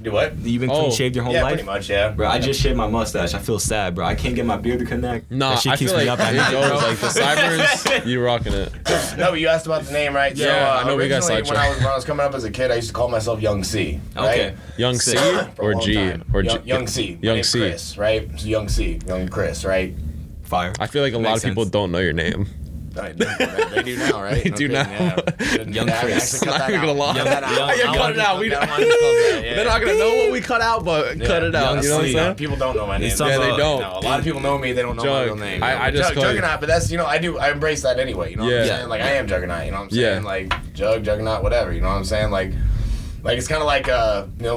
Do what? You've been clean shaved your whole life? Yeah, pretty much, yeah. Bro, I just shaved my mustache. I feel sad, bro. I can't get my beard to connect. Nah, that shit I keeps feel me like up at it night, goes bro. like the cybers. You rocking it? No, but you asked about the name, right? Yeah, so, I know we got originally, sidetracked. when I was coming up as a kid, I used to call myself Young C. Right? Okay. Young C For a or long G time. or G? Young C. My Young name's C. Chris, right? So Young C, Young Chris, right? Fire. I feel like a lot Makes of people sense. don't know your name. They do now, right? They do now. Young Chris. Cut that Not gonna out. lie. Cut that out. Yeah, cut it out. We don't. They're not gonna know what we cut out, but cut it out. Young You know what I'm C. saying? People don't know my name. Yeah, they don't. No, a lot of people know me. They don't know my real Jug. name. I just call you- Juggernaut, but that's I embrace that anyway. You know what I'm Yeah. saying? Like I am Juggernaut. You know what I'm saying? Yeah. Like Juggernaut, whatever. You know what I'm saying? Like it's kind of like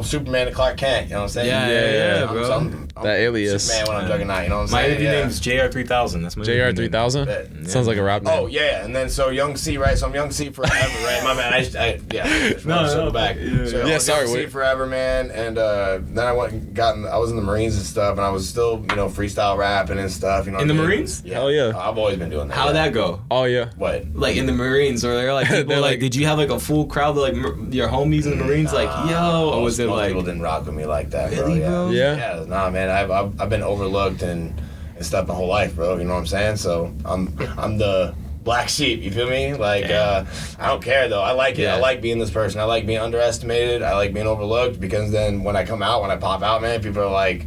Superman and Clark Kent. You know what I'm saying? Yeah, I'm- bro. I'm That alias. Superman when I'm Juggernaut. You know what I'm My saying? interview name's JR3000. That's my interview name. JR3000? Yeah. Sounds like a rap name. Oh yeah, and then so Young C, right? So I'm Young C forever, right? My man, circle back. So Yeah, I'm sorry, Young C wait. forever, man. And then I went and I was in the Marines and stuff, and I was still freestyle rapping and stuff. You know, In what the I mean? Marines? Yeah. Hell yeah. I've always been doing that. How'd yeah. that go? Oh yeah. What? Like in the Marines, or they're like people They're like, like- did you have like a full crowd of like your homies in the Marines? Like, yo, or was it most like? people didn't rock with me like that, Really, bro? bro? Yeah. Yeah, nah, man. I've been overlooked and stuff my whole life, bro. You know what I'm saying? So I'm the black sheep. You feel me? Like I don't care though. I like it. Yeah. I like being this person. I like being underestimated. I like being overlooked because then when I pop out, man, people are like,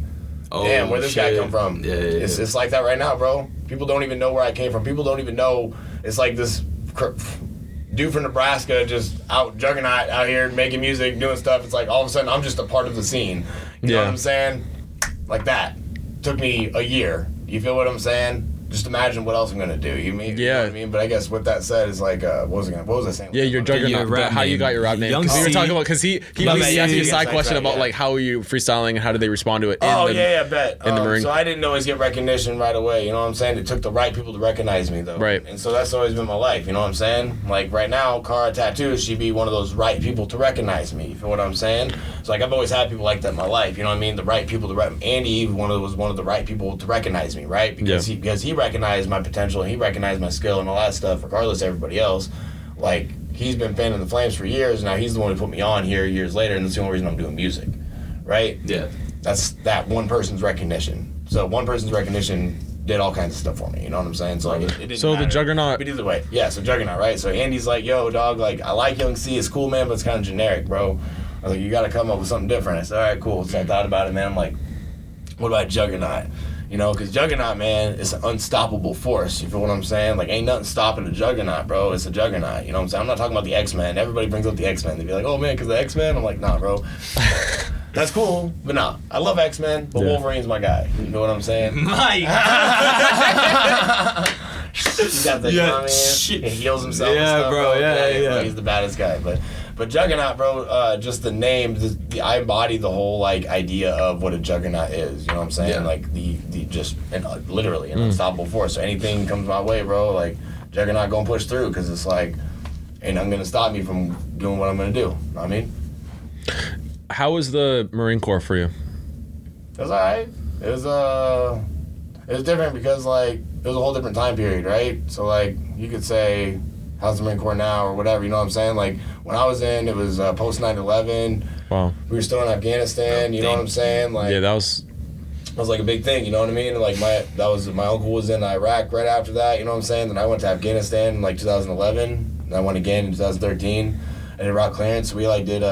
Oh, damn, where this guy shit. come from? Yeah. It's like that right now, bro. People don't even know where I came from. People don't even know. It's like this dude from Nebraska just Juggernaut out here making music, doing stuff. It's like all of a sudden I'm just a part of the scene. You know Yeah. what I'm saying? Like that. Took me a year. You feel what I'm saying? Just imagine what else I'm gonna do. You know Yeah. what I mean? But I guess with that said, is like, what was I saying? Yeah, your Juggernaut. your rap How you name. got your rap name? Young Because we were C. talking about because he Love asked it. me a Yeah, side yeah, question right, about yeah. like how are you freestyling and how do they respond to it? Oh, in the, yeah, I bet. in the Marine. So I didn't always get recognition right away, you know what I'm saying? It took the right people to recognize me, though. Right. And so that's always been my life, you know what I'm saying? Like, right now, Cara Tattoos, she'd be one of those right people to recognize me, you feel what I'm saying? So, like, I've always had people like that in my life, you know what I mean? The right people to Andy was one of the right people to recognize me, right? Because he recognized my potential, and he recognized my skill and all that stuff, regardless of everybody else. Like, he's been fanning the flames for years, and now he's the one who put me on here years later, and that's the only reason I'm doing music, right? Yeah. That's that one person's recognition. So one person's recognition did all kinds of stuff for me. You know what I'm saying? So like, it didn't So the matter. Juggernaut- But either way, yeah. So Juggernaut, right? So Andy's like, "Yo, dog, like I like Young C. It's cool, man, but it's kind of generic, bro." I was like, "You got to come up with something different." I said, "All right, cool." So I thought about it, man. I'm like, "What about Juggernaut?" You know, because Juggernaut, man, is an unstoppable force. You feel what I'm saying? Like, ain't nothing stopping a Juggernaut, bro. It's a Juggernaut. You know what I'm saying? I'm not talking about the X-Men. Everybody brings up the X-Men. They be like, "Oh man, because the X-Men." I'm like, "Nah, bro." That's cool, but nah. I love X-Men, but Wolverine's my guy. You know what I'm saying? Mike. He's got the, you know what I mean? shit. He heals himself and Yeah, stuff, bro, yeah. bro, he's the baddest guy. But Juggernaut, bro, just the name, I embody the whole, like, idea of what a Juggernaut is. You know what I'm saying? Yeah. Like, the just, literally, an unstoppable force. So anything comes my way, bro, like, Juggernaut gonna push through, because it's like, ain't nothing gonna stop me from doing what I'm gonna do. You know what I mean? How was the Marine Corps for you? It was alright. It was different because, like, it was a whole different time period, right? So, like, you could say, how's the Marine Corps now or whatever, you know what I'm saying? Like, when I was in, it was post 9/11. Wow. We were still in Afghanistan, you know what I'm saying? Like, Yeah, that was. like a big thing, you know what I mean? Like, my uncle was in Iraq right after that, you know what I'm saying? Then I went to Afghanistan in, like, 2011, and I went again in 2013. I did rock clearance. We, like, did,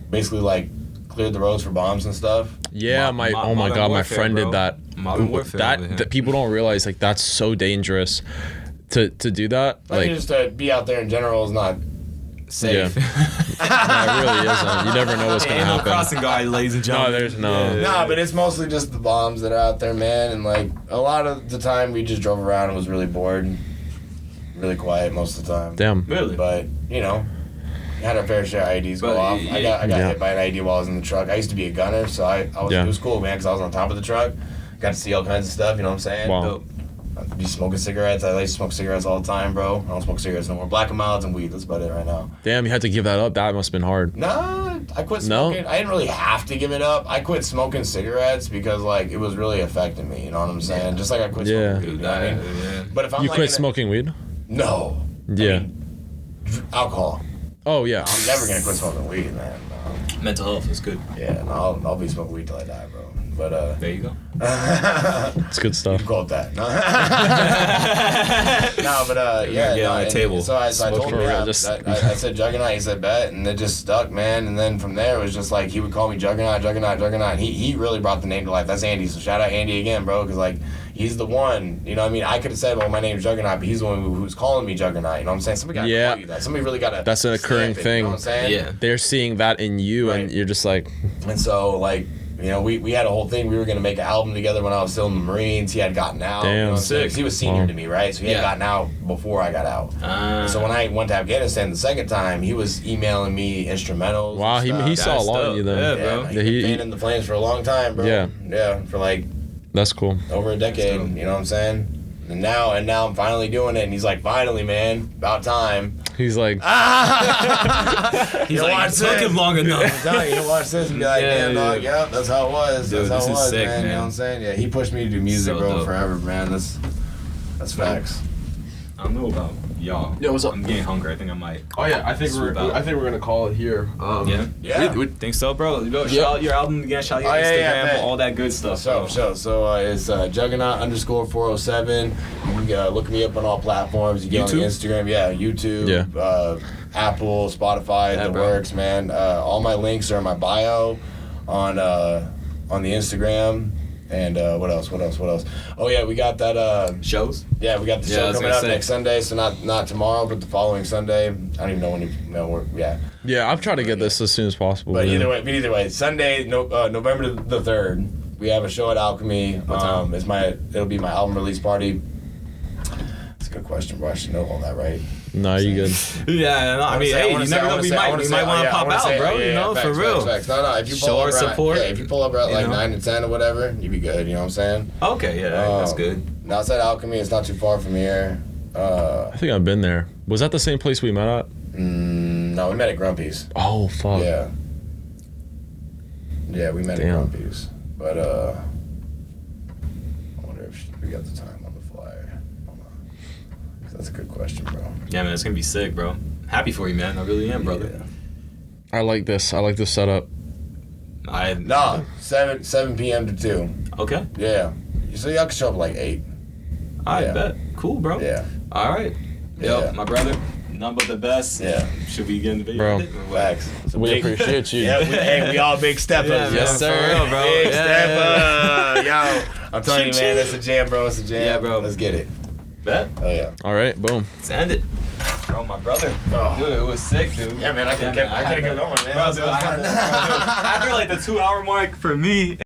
basically, like, cleared the roads for bombs and stuff. Yeah, oh my god, my friend did that. Modern warfare. That people don't realize, like, that's so dangerous to do that. I mean, just to be out there in general is not safe. No, it really isn't. You never know what's gonna Ain't no happen. crossing guard, ladies and No, gentlemen. there's no. Nah, but it's mostly just the bombs that are out there, man. And, like, a lot of the time we just drove around and was really bored. Really quiet most of the time. Damn. Really? But, you know, had our fair share of IEDs go But off. I got Yeah. hit by an IED while I was in the truck. I used to be a gunner, so it was cool, man, because I was on top of the truck. Got to see all kinds of stuff, you know what I'm saying? Wow. Dope. Be smoking cigarettes. I like to smoke cigarettes all the time, bro. I don't smoke cigarettes no more. Black and milds and weed. That's about it right now. Damn, you had to give that up. That must have been hard. Nah, I quit smoking. I didn't really have to give it up. I quit smoking cigarettes because like it was really affecting me. You know what I'm saying? Just like I quit smoking weed. You know what I mean? Yeah. But if I'm You like quit smoking weed? No. Yeah. I mean, alcohol. Oh yeah. I'm never gonna quit smoking weed, man. No. Mental health is good. Yeah, no, I'll be smoking weed till I die, bro. But there you go. It's good stuff. You quote that. No, no but yeah. Get on the table. So I told him, real, I said Juggernaut. He said bet, and it just stuck, man. And then from there, it was just like he would call me Juggernaut. And he really brought the name to life. That's Andy. So shout out Andy again, bro, because like he's the one. You know what I mean? I could have said, well, my name's Juggernaut, but he's the one who's calling me Juggernaut. You know what I'm saying? Somebody got to call you that. Somebody really got to. That's an occurring thing. You know what I'm saying? Yeah. They're seeing that in you, and you're just like. And so like. You know, we had a whole thing. We were going to make an album together when I was still in the Marines. He had gotten out. Damn, you know what I'm saying? 'Cause he was senior to me, right? So he had gotten out before I got out. So when I went to Afghanistan the second time, he was emailing me instrumentals. Wow, he saw a lot in you then. Yeah, bro. He's been fanning the flames for a long time, bro. Yeah, for like that's cool. over a decade. You know what I'm saying? And now I'm finally doing it. And he's like, finally, man, about time. He's like, he's like, it's taking long enough. I'm telling you, he'll watch this and be like, damn, dog, yeah, that's how it was. Dude, that's how it was, sick, man. You know what I'm saying? Yeah, he pushed me to do music, So bro, dope. forever, man. That's facts. I don't know about y'all. Yo, what's up? I'm getting hungry. I think I might. oh yeah, I think Swoop out. we're gonna call it here. Yeah. We think so, bro. Shout out your album again. Shout out your Instagram, all that good stuff. So it's Juggernaut_407. You can look me up on all platforms. You get YouTube? on Instagram, YouTube, Apple, Spotify, the works, man. All my links are in my bio on the Instagram. And what else? Oh yeah, we got that shows. Yeah, we got the show coming up next Sunday. So not tomorrow, but the following Sunday. I don't even know when Yeah, I've tried to get this as soon as possible. But either way, Sunday, November the 3rd, we have a show at Alchemy. It'll be my album release party. That's a good question, bro. I should know all that, right? No, you good. Yeah, no, I mean, hey, you never know. We might want to pop out, bro. You know, for real. Facts. No, if you pull up support. If you pull up at like 9 to 10 or whatever, you'd be good. You know what I'm saying? Okay, yeah, that's good. Now it's at Alchemy. It's not too far from here. I think I've been there. Was that the same place we met at? No, we met at Grumpy's. Oh fuck. Yeah, we met at Grumpy's. But I wonder if we got the time on the flyer. Hold on. That's a good question, bro. Yeah, man, it's gonna be sick, bro. Happy for you, man. I really am, brother. Yeah. I like this setup. 7 p.m. to 2. Okay. Yeah. So y'all can show up at like 8. I bet. Cool, bro. Yeah. All right. Yo, Yeah. my brother, none but the best. Yeah. Should we get in the video? Bro. with it, or what? Facts. So We appreciate you. Yeah, we all big steppers. Yeah, yo. yes, sir. For real, bro. Big Yeah. stepper. Yo, I'm telling you, man, that's a jam, bro. It's a jam. Yeah, bro. Let's get it. Bet. Oh, yeah. All right, boom. Let's end it. Bro, my brother. Oh. Dude, it was sick, dude. Yeah, man, I could've kept going, man. Bro, dude, after like the 2-hour mark for me.